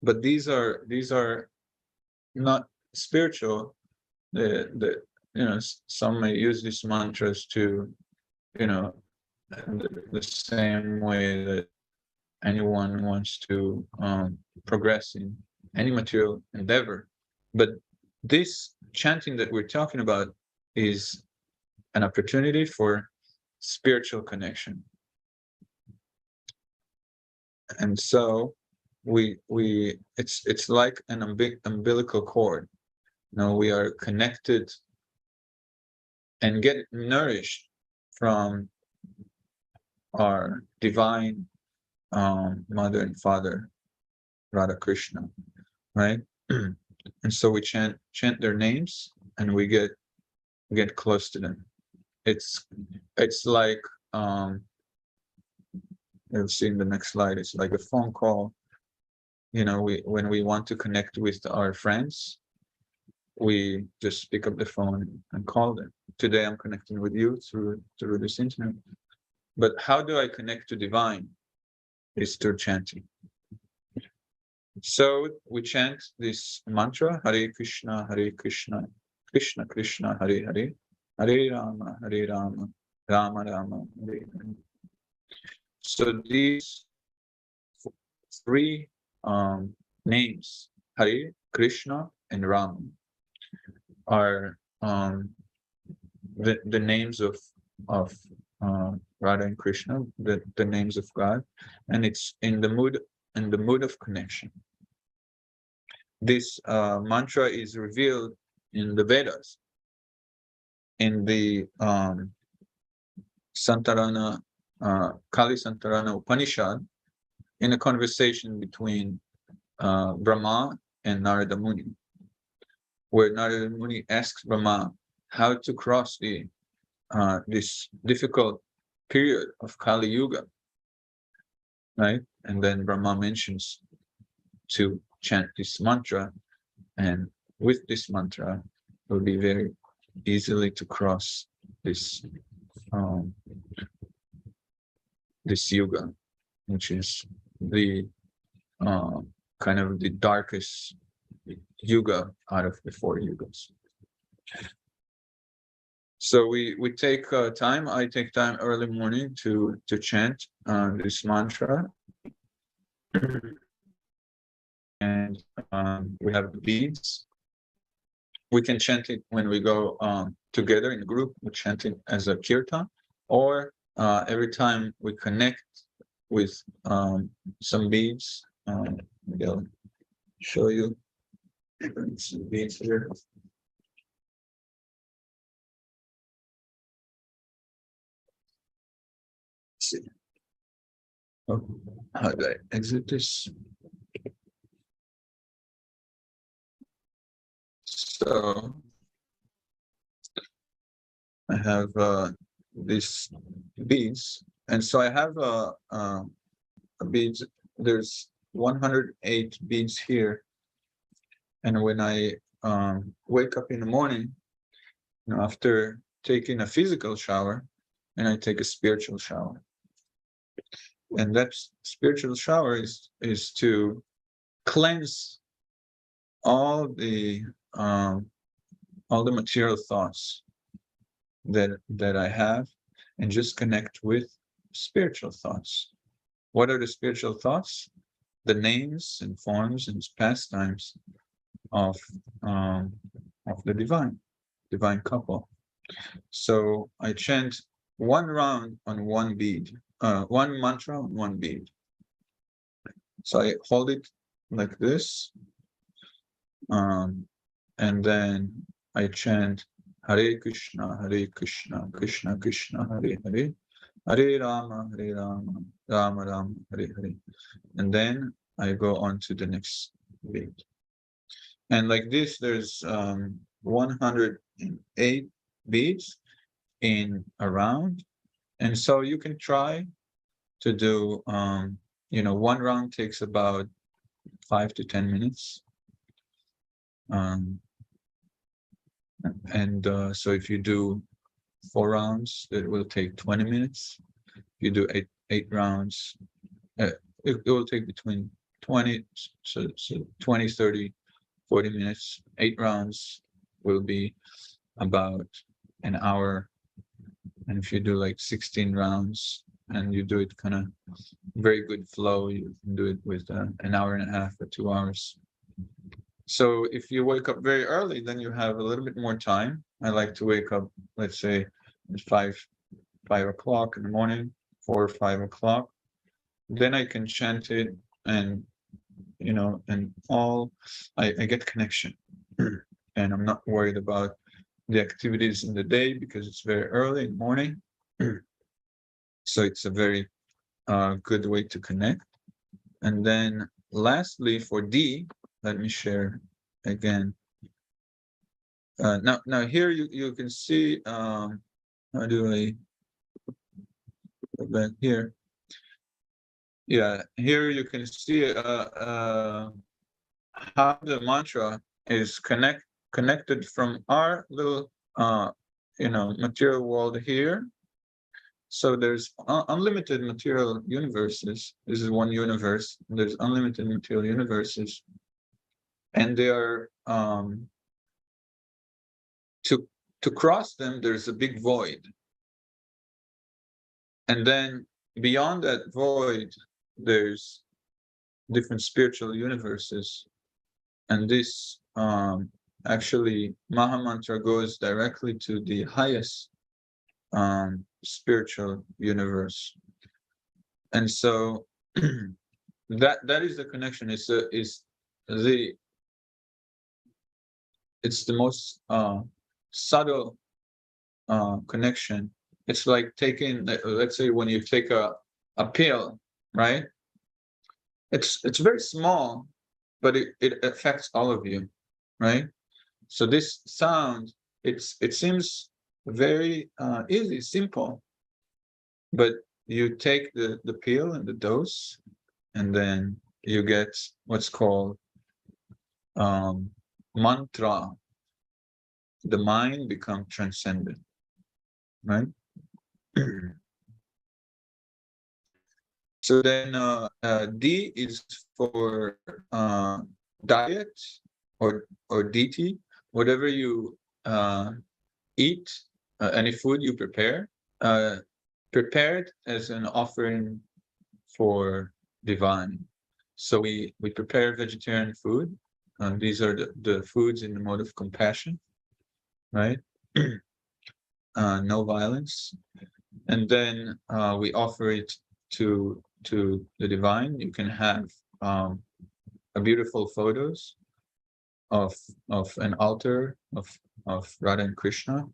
but these are not spiritual. Some may use these mantras to the same way that anyone wants to progress in any material endeavor. But this chanting that we're talking about is an opportunity for spiritual connection. And so it's like an umbilical cord. We are connected and get nourished from our divine mother and father, Radha Krishna, right? And so we chant their names, and we get close to them. It's like you'll see in the next slide, it's like a phone call. When we want to connect with our friends, we just pick up the phone and call them. Today I'm connecting with you through this internet. But how do I connect to divine? Is through chanting. So we chant this mantra, Hare Krishna, Krishna Krishna, Hare Hare, Hare Rama, Rama Rama, Hare Hare. So these three names, Hare, Krishna, and Rama, are the names of Radha and Krishna, the names of God, and it's in the mood of connection. This mantra is revealed in the Vedas, in the Santarana, Kali Santarana Upanishad, in a conversation between Brahma and Narada Muni, where Narada Muni asks Brahma how to cross this difficult period of Kali Yuga. right? And then Brahma mentions to chant this mantra, and with this mantra, it will be very easily to cross this this yuga, which is the kind of the darkest yuga out of the 4 yugas. So we take time. I take time early morning to chant this mantra, and we have the beads. We can chant it when we go together in a group. We chant it as a kirtan, or every time we connect with some beads. Maybe I'll show you some beads here. See. Oh, how do I exit this? So I have these beads, and so I have beads. There's 108 beads here, and when I wake up in the morning, after taking a physical shower, and I take a spiritual shower. And that spiritual shower is to cleanse all the material thoughts that I have, and just connect with spiritual thoughts. What are the spiritual thoughts? The names and forms and pastimes of the divine couple. So I chant one round on one bead, one mantra on one bead. So I hold it like this, and then I chant Hare Krishna, Krishna Krishna, Hare Hare, Hare Rama, Rama Rama, Hare Hare. And then I go on to the next bead. And like this, there's 108 beads in a round. And so you can try to do, one round takes about 5 to 10 minutes. So if you do 4 rounds, it will take 20 minutes. If you do eight rounds, it will take between 20, so 20, 30, 40 minutes. 8 rounds will be about an hour. And if you do like 16 rounds and you do it kind of very good flow, you can do it with an hour and a half or 2 hours. So if you wake up very early, then you have a little bit more time. I like to wake up, let's say, at 5 o'clock in the morning, 4 or 5 o'clock. Then I can chant it, and I get connection, and I'm not worried about the activities in the day because it's very early in the morning. So it's a very good way to connect. And then lastly, for D, let me share again. Now here you can see, how do I go back here? Yeah, here you can see how the mantra is connected from our little material world here. So there's unlimited material universes. This is one universe. There's unlimited material universes, and they are to cross them, there's a big void, and then beyond that void, there's different spiritual universes, and this actually Mahamantra goes directly to the highest spiritual universe. And so that is the connection. It's the most subtle connection. It's like taking, let's say, when you take a pill, right? It's very small, but it affects all of you, right? So this sound, it seems very easy, simple, but you take the pill and the dose, and then you get what's called mantra. The mind becomes transcendent, right? So then D is for diet or DT, whatever you eat, any food you prepare, prepared as an offering for divine. So we prepare vegetarian food. These are the foods in the mode of compassion, right? No violence. And then we offer it to the divine. You can have a beautiful photos of an altar of Radha and Krishna,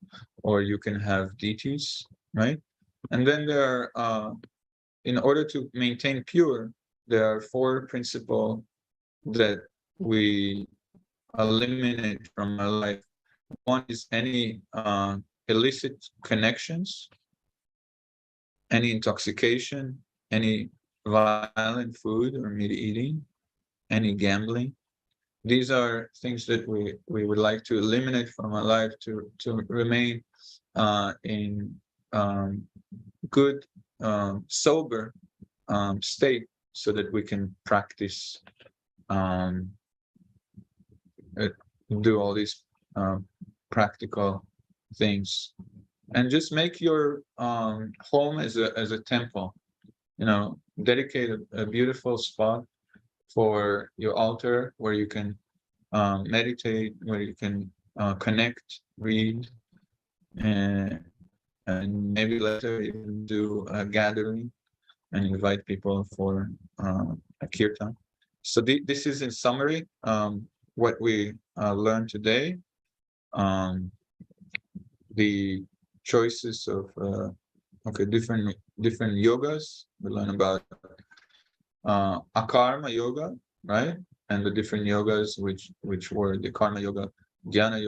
or you can have deities, right? And then there are, in order to maintain pure, there are 4 principles that we eliminate from our life. One is any illicit connections, any intoxication, any violent food or meat eating, any gambling. These are things that we would like to eliminate from our life to remain in good, sober state, so that we can practice, do all these practical things, and just make your home as a temple. You know, dedicate a beautiful spot for your altar where you can meditate, where you can connect, read, and maybe later even do a gathering and invite people for a kirtan. So this is in summary what we learned today. The choices of different yogas. We learn about akarma yoga, right? And the different yogas which were the karma yoga, dhyana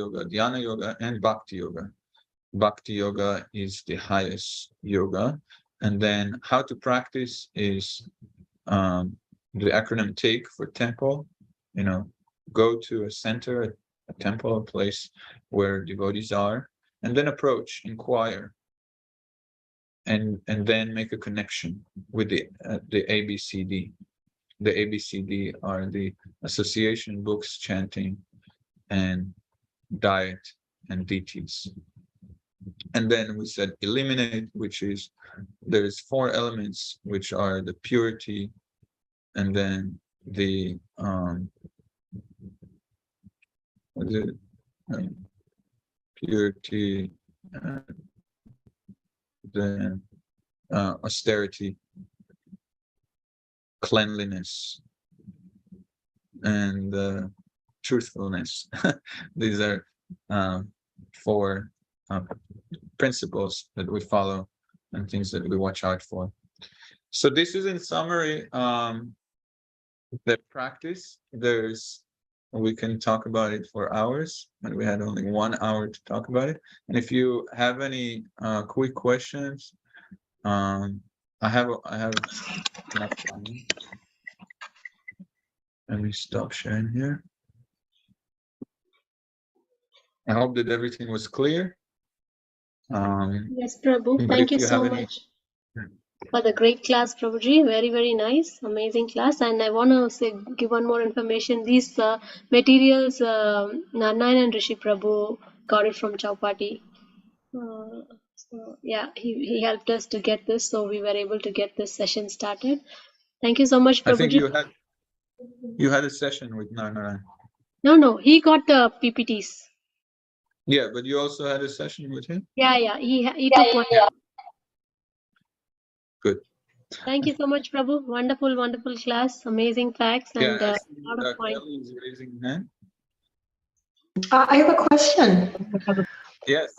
yoga, and bhakti yoga. Bhakti yoga is the highest yoga. And then how to practice is the acronym TAKE for temple. You know, go to a center, a temple, a place where devotees are, and then approach, inquire, and then make a connection with the ABCD. The ABCD are the association, books, chanting, and diet, and deities. And then we said eliminate, which is there's 4 elements, which are the purity, and then the purity, then austerity, cleanliness, and truthfulness. These are 4 principles that we follow and things that we watch out for. So this is in summary the practice. We can talk about it for hours, but we had only 1 hour to talk about it. And if you have any quick questions, I have enough time. Let me stop sharing here. I hope that everything was clear. Yes, Prabhu. Thank you so much for the great class, Prabhuji. Very, very nice, amazing class. And I want to give one more information. These materials, Narayan and Rishi Prabhu got it from Chowpatty. So yeah, he helped us to get this, so we were able to get this session started. Thank you so much, Prabhuji. I think you had a session with Narayan. No, he got the PPTs. Yeah, but you also had a session with him? Yeah, he took one. Good. Thank you so much, Prabhu. Wonderful, wonderful class. Amazing facts and a lot of points. I have a question. Yes.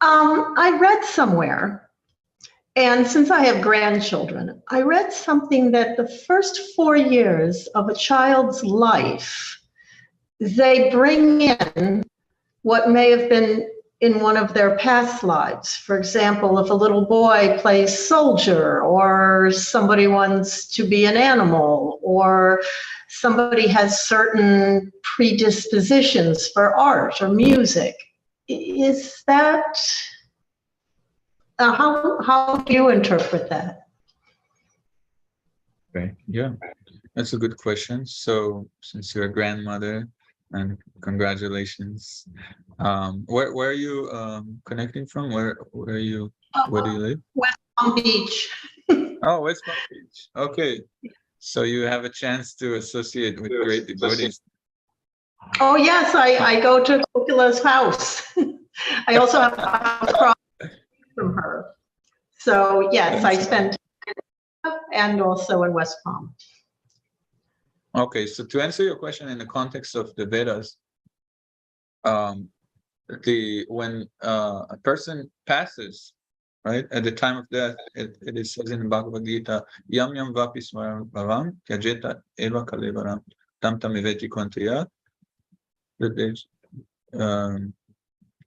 I read somewhere, and since I have grandchildren, I read something that the first 4 years of a child's life, they bring in what may have been in one of their past lives. For example, if a little boy plays soldier, or somebody wants to be an animal, or somebody has certain predispositions for art or music. Is that, how do you interpret that? Okay, yeah, that's a good question. So since you're a grandmother, and congratulations. Where are you connecting from? Where do you live? West Palm Beach. Oh, West Palm Beach. Okay. So you have a chance to associate with great devotees. Oh yes, I go to Kokila's house. I also have a house across from her. So yes, I spend time and also in West Palm. Okay, so to answer your question in the context of the Vedas, when a person passes, right, at the time of death, it is says in the Bhagavad Gita, Yam Yam Vapi Smaram Bhavam Kyajeta Eva Kalevaram Tam Tam Iveti Kontriya. That is Tam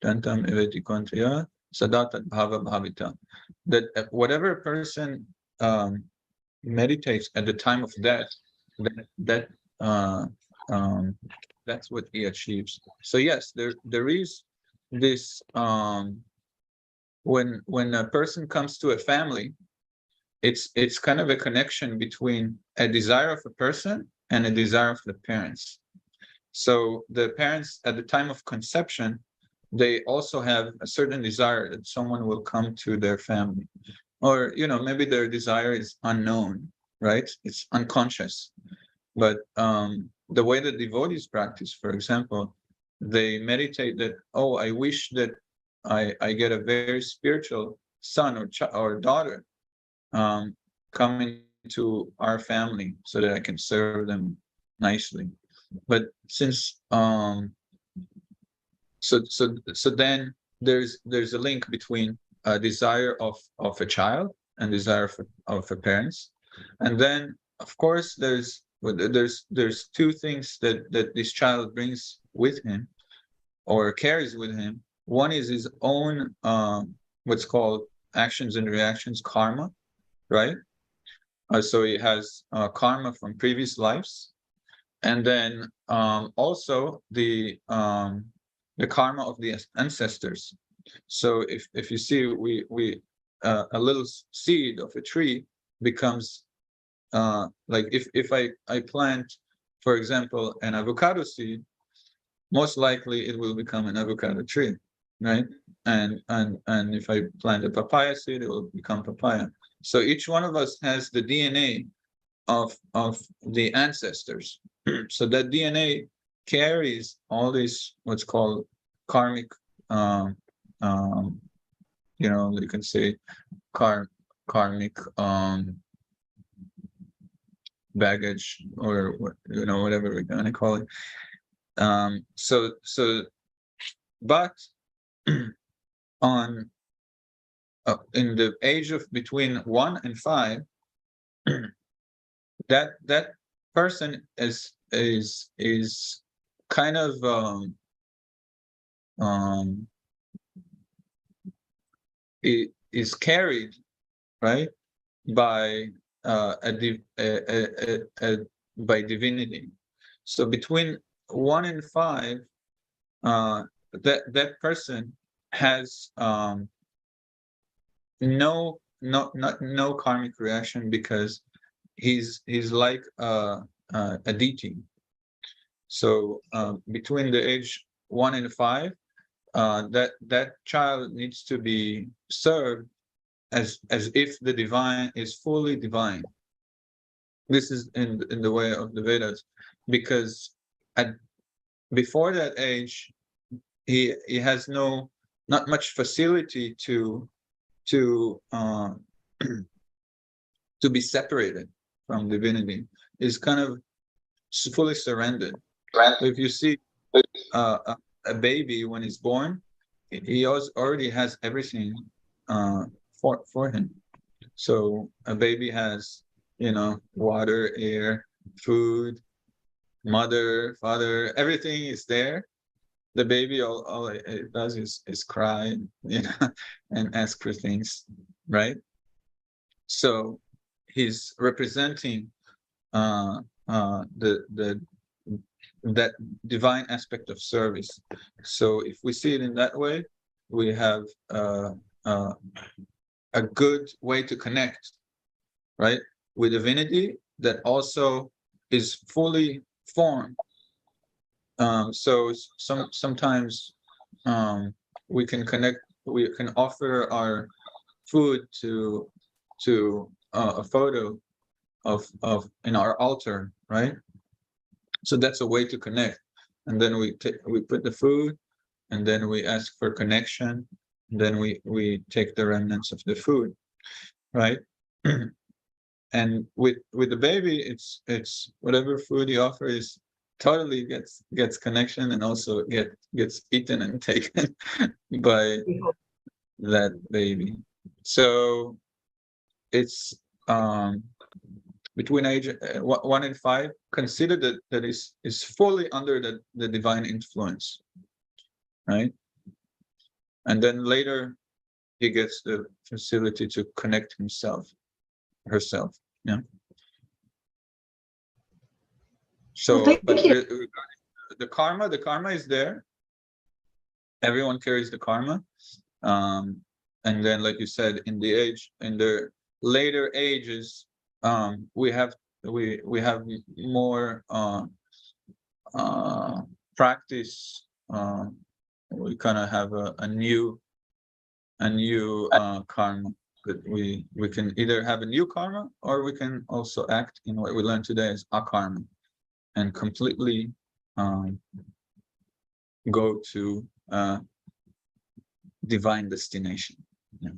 Tam Iveti Kontriya Sadatat Bhava Bhavita. That whatever a person meditates at the time of death, that's what he achieves. So yes, there is this when a person comes to a family, it's kind of a connection between a desire of a person and a desire of the parents. So the parents at the time of conception, they also have a certain desire that someone will come to their family, or maybe their desire is unknown, right? It's unconscious. But the way that devotees practice, for example, they meditate that, oh, I wish that I get a very spiritual son or daughter coming to our family so that I can serve them nicely. But since so then there's a link between a desire of a child and desire of a parents, and then of course there's two things that this child brings with him or carries with him. One is his own what's called actions and reactions, karma, right? So he has karma from previous lives, and then also the karma of the ancestors. So if you see, we a little seed of a tree becomes like if I plant, for example, an avocado seed, most likely it will become an avocado tree, right? And if I plant a papaya seed, it will become papaya. So each one of us has the DNA of the ancestors. So that DNA carries all these what's called karmic, you can say karmic baggage, or whatever we're gonna call it. But on in the age of between 1 and 5, that person is kind of it is carried, right, by by divinity. So between 1 and 5, that person has no karmic reaction, because he's like a deity. So between the age 1 and 5, that child needs to be served as if the divine is fully divine. This is in the way of the Vedas, because before that age, he has not much facility to be separated from divinity. Is kind of fully surrendered. So if you see a baby when he's born, he already has everything for him. So a baby has water, air, food, mother, father, everything is there. the baby, all it does is cry, and ask for things, right? So he's representing that divine aspect of service. So if we see it in that way, we have a good way to connect, right, with divinity that also is fully formed. So sometimes we can connect, we can offer our food to a photo of in our altar, right? So that's a way to connect. And then we put the food, and then we ask for connection, and then we take the remnants of the food, right? And with the baby, it's whatever food you offer is totally gets connection, and also gets eaten and taken by that baby. So it's between age 1 and 5, consider that is fully under the divine influence, right? And then later he gets the facility to connect herself. Yeah. So, well, but the karma is there. Everyone carries the karma. And then, like you said, in the later ages, we have more practice. We kind of have a new karma. That we can either have a new karma, or we can also act in what we learned today as akarma, and completely go to divine destination. Yeah.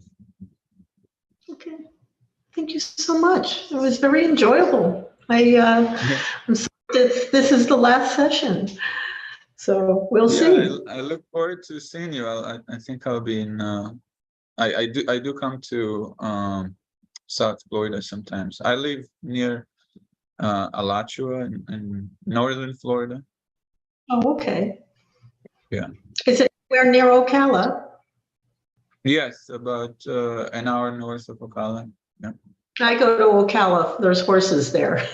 Okay. Thank you so much. It was very enjoyable. I'm sorry this is the last session. So we'll see. I look forward to seeing you. I think I'll be in I do come to South Florida sometimes. I live near Alachua in northern Florida. Oh, okay. Yeah. Is it where near Ocala? Yes, about an hour north of Ocala. Yeah. I go to Ocala. There's horses there.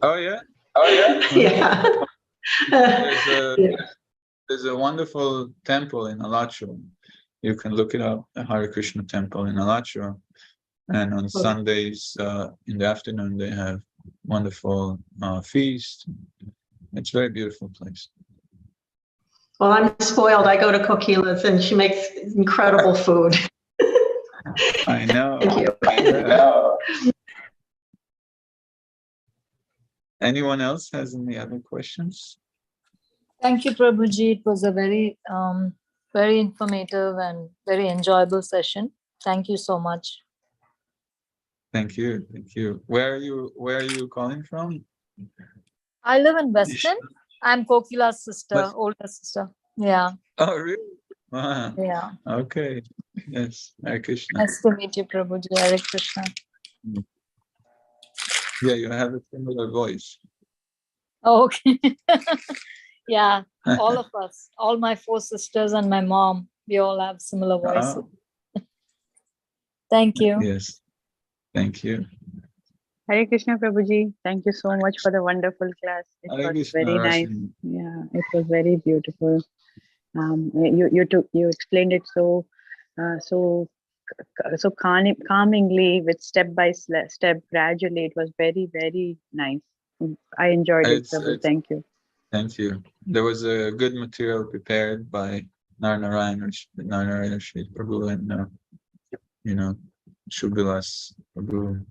Oh yeah. Yeah. There's a wonderful temple in Alachua. You can look it up, the Hare Krishna temple in Alachua. And on Sundays in the afternoon, they have wonderful feast. It's a very beautiful place. Well, I'm spoiled. I go to Coquila's and she makes incredible food. I know. Thank you. Anyone else has any other questions? Thank you, Prabhuji. It was a very, very informative and very enjoyable session. Thank you so much. Thank you. Thank you. Where are you calling from? I live in Weston. I'm Kokila's sister, older sister. Yeah. Oh, really? Wow. Yeah. Okay. Yes. Hare Krishna. Nice to meet you, Prabhuji. Hare Krishna. Yeah, you have a similar voice. Oh, okay. Yeah. All of us, all my 4 sisters and my mom, we all have similar voices. Oh. Thank you. Yes. Thank you. Hare Krishna, Prabhuji. Thank you so much for the wonderful class. It Hare was Krishna, very nice. Rashmi. Yeah, it was very beautiful. You explained it so calmingly, with step by step, gradually. It was very, very nice. I enjoyed it, Prabhu. Thank you. Thank you. There was a good material prepared by Narayana Sri Prabhu and Shubhalas Prabhu.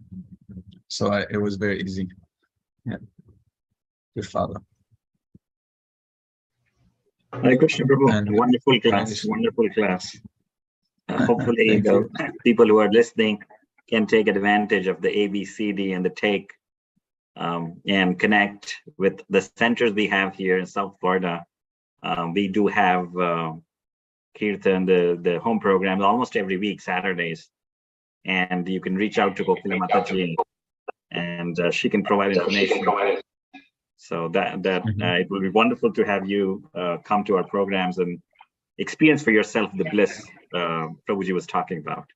So it was very easy, yeah, to follow. Hare Krishna, Prabhu. And wonderful class. Wonderful class. Hopefully, the people who are listening can take advantage of the ABCD and the take and connect with the centers we have here in South Florida. We do have Kirtan, the home program, almost every week, Saturdays. And you can reach out to Kokila Mataji, and she can provide information. So it will be wonderful to have you come to our programs and experience for yourself the bliss Prabhuji was talking about.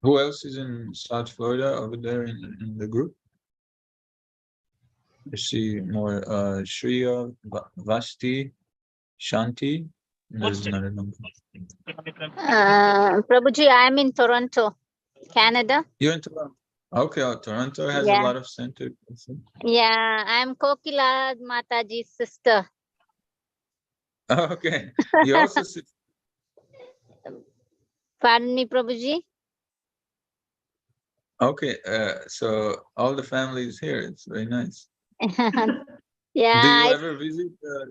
Who else is in South Florida over there in the group? I see more Shriya, Vasti, Shanti. There's another number. Prabhuji, I'm in Toronto, Canada. You're in Toronto. Okay, Toronto has a lot of centers. Yeah, I'm Kokila Mataji's sister. Okay. You also see. Pardon me, Prabhuji. Okay, so all the family is here. It's very nice. Yeah. Do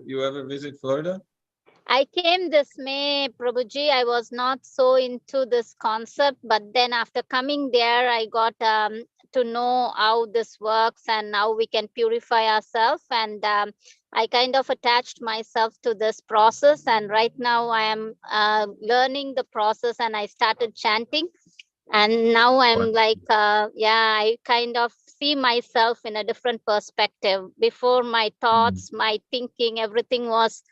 you ever visit Florida? I came this May, Prabhuji. I was not so into this concept, but then after coming there, I got to know how this works and how we can purify ourselves. And I kind of attached myself to this process. And right now I am learning the process, and I started chanting. And now I'm like, I kind of see myself in a different perspective. Before, my thoughts, my thinking, everything was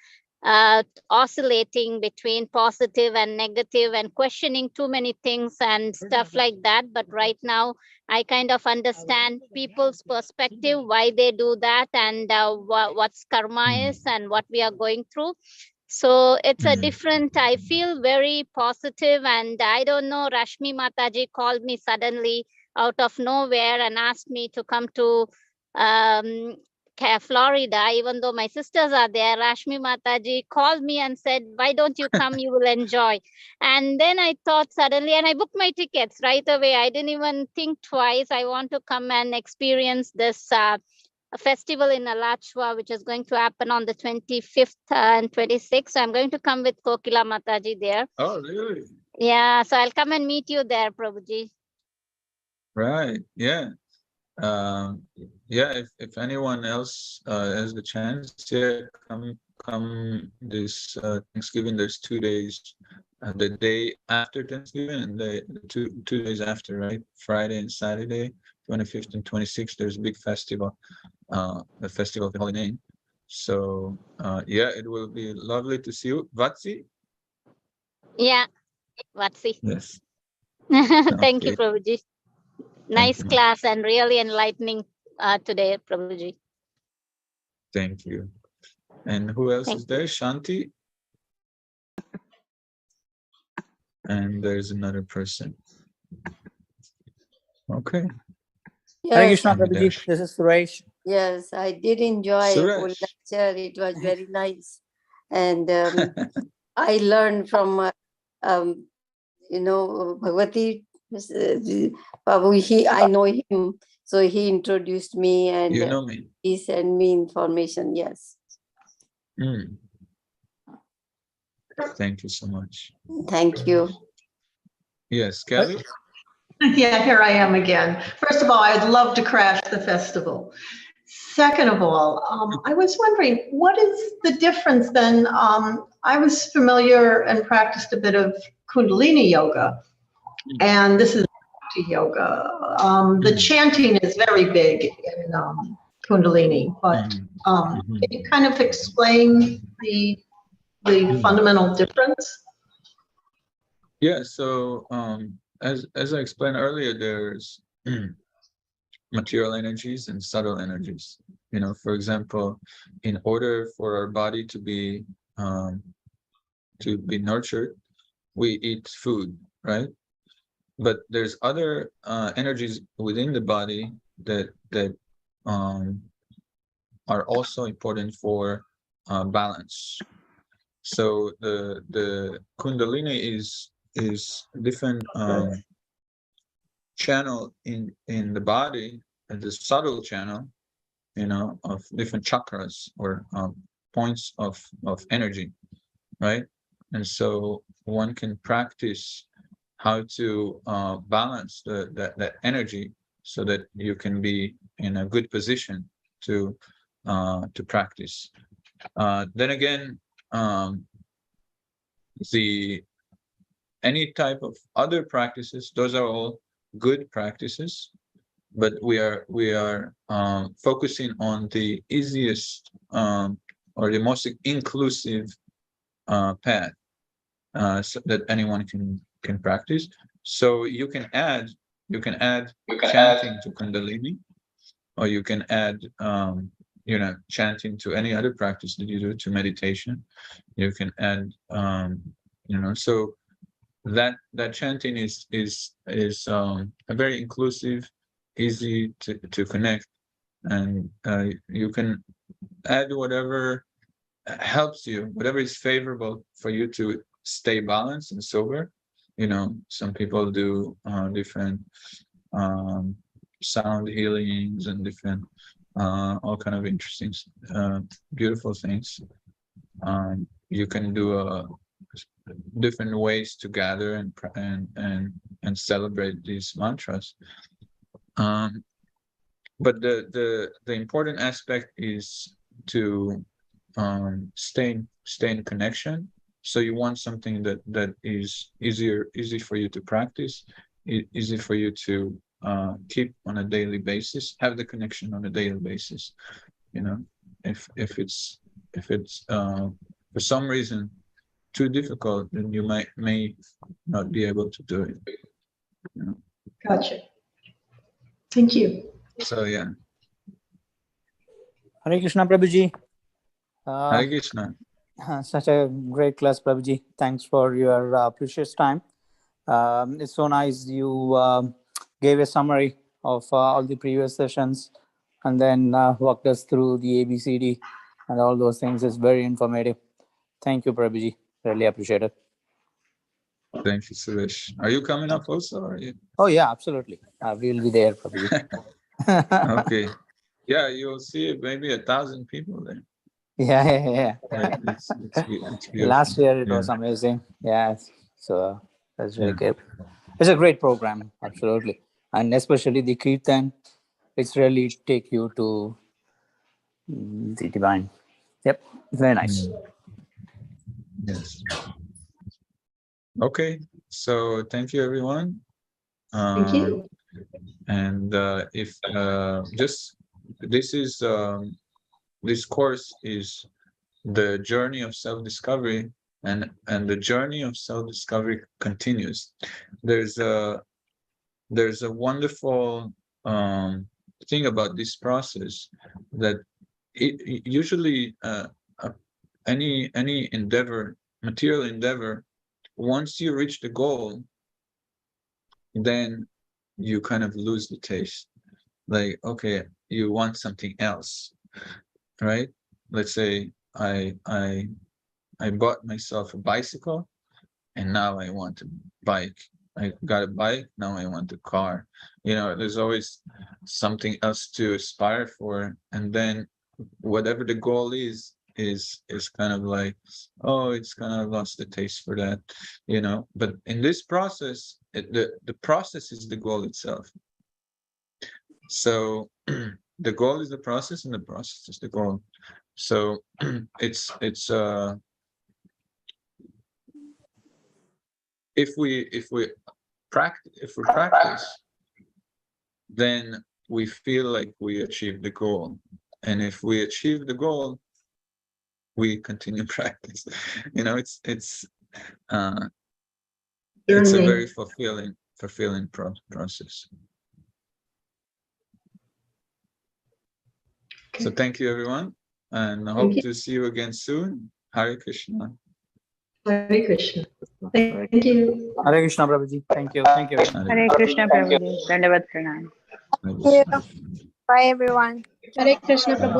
oscillating between positive and negative and questioning too many things and stuff like that. But right now, I kind of understand people's perspective, why they do that, and what's karma is and what we are going through. So it's a different, I feel very positive. And I don't know, Rashmi Mataji called me suddenly out of nowhere and asked me to come to Florida, even though my sisters are there. Rashmi Mataji called me and said, why don't you come? You will enjoy. And then I thought suddenly, and I booked my tickets right away. I didn't even think twice. I want to come and experience this festival in Alachua, which is going to happen on the 25th and 26th. So I'm going to come with Kokila Mataji there. Oh, really? Yeah, so I'll come and meet you there, Prabhuji. Right, yeah. If anyone else has the chance, come this Thanksgiving. There's 2 days, the day after Thanksgiving and the two days after, right? Friday and Saturday, 25th and 26th. There's a big festival, the Festival of the Holy Name. So it will be lovely to see you, Vatsi. Yeah, Vatsi. Yes. Thank you, Prabhuji. Nice class and really enlightening today, Prabhuji. Thank you. And who else is there? Shanti? And there's another person. Okay. Yes. Hare Krishna, Prabhuji. This is Suresh. Yes, I did enjoy the lecture. It was very nice. And I learned from, Bhagavati Prabhu. I know him. So he introduced me and you know me. He sent me information. Yes. Thank you so much. Thank you. Yes, Kelly? Yeah, here I am again. First of all, I'd love to crash the festival. Second of all, I was wondering, what is the difference then? I was familiar and practiced a bit of Kundalini yoga, and this is Bhakti yoga. The chanting is very big in Kundalini, but can you kind of explain the fundamental difference? Yeah, so as I explained earlier, there's material energies and subtle energies. For example, in order for our body to be nurtured, we eat food, right? But there's other energies within the body that are also important for balance. So the Kundalini is different channel in the body, the subtle channel, of different chakras or points of energy, right? And so one can practice how to balance that energy so that you can be in a good position to practice. Then again, any type of other practices, those are all good practices, but we are focusing on the easiest or the most inclusive path so that anyone can practice. So you can add chanting to Kundalini, or you can add chanting to any other practice that you do, to meditation. You can add so that chanting is a very inclusive, easy to connect, and you can add whatever helps you, whatever is favorable for you to stay balanced and sober. Some people do different sound healings and different all kind of interesting beautiful things. You can do different ways to gather and celebrate these mantras. But the important aspect is to stay in connection. So you want something that is easy for you to practice, easy for you to keep on a daily basis, have the connection on a daily basis. If it's for some reason too difficult, then you may not be able to do it. Gotcha. Thank you. So yeah. Hare Krishna, Prabhuji. Hare Krishna. Such a great class, Prabhuji. Thanks for your precious time. It's so nice you gave a summary of all the previous sessions and then walked us through the ABCD and all those things. It's very informative. Thank you, Prabhuji. Really appreciate it. Thank you, Suresh. Are you coming up also? Or are you? Oh, yeah, absolutely. We'll be there, Prabhuji. Okay. Yeah, you'll see maybe 1,000 people there. Yeah. It's beautiful. Last year it was amazing. Yeah, so that's really good. It's a great program, absolutely, and especially the Kirtan. It's really take you to the divine. Yep, very nice. Yes. Okay, so thank you, everyone. Thank you. And if just this course is the journey of self-discovery, and the journey of self-discovery continues. There's a wonderful thing about this process, that it usually any endeavor, material endeavor, once you reach the goal, then you kind of lose the taste. Like, okay, you want something else, right? Let's say I bought myself a bicycle, and now I want a bike. I got a bike, now I want a car. There's always something else to aspire for, and then whatever the goal is kind of like, oh, it's kind of lost the taste for that, But in this process, the process is the goal itself. So the goal is the process, and the process is the goal. So it's if we practice, then we feel like we achieved the goal, and if we achieve the goal, we continue practice. It's a very fulfilling process. Okay. So thank you, everyone, and I hope to see you again soon. Hare Krishna. Hare Krishna. Thank you. Hare Krishna, Prabhuji. Thank you. Hare Krishna, Prabhuji. Dandavat Pranam. Thank you. Bye, everyone. Hare Krishna, Prabhu.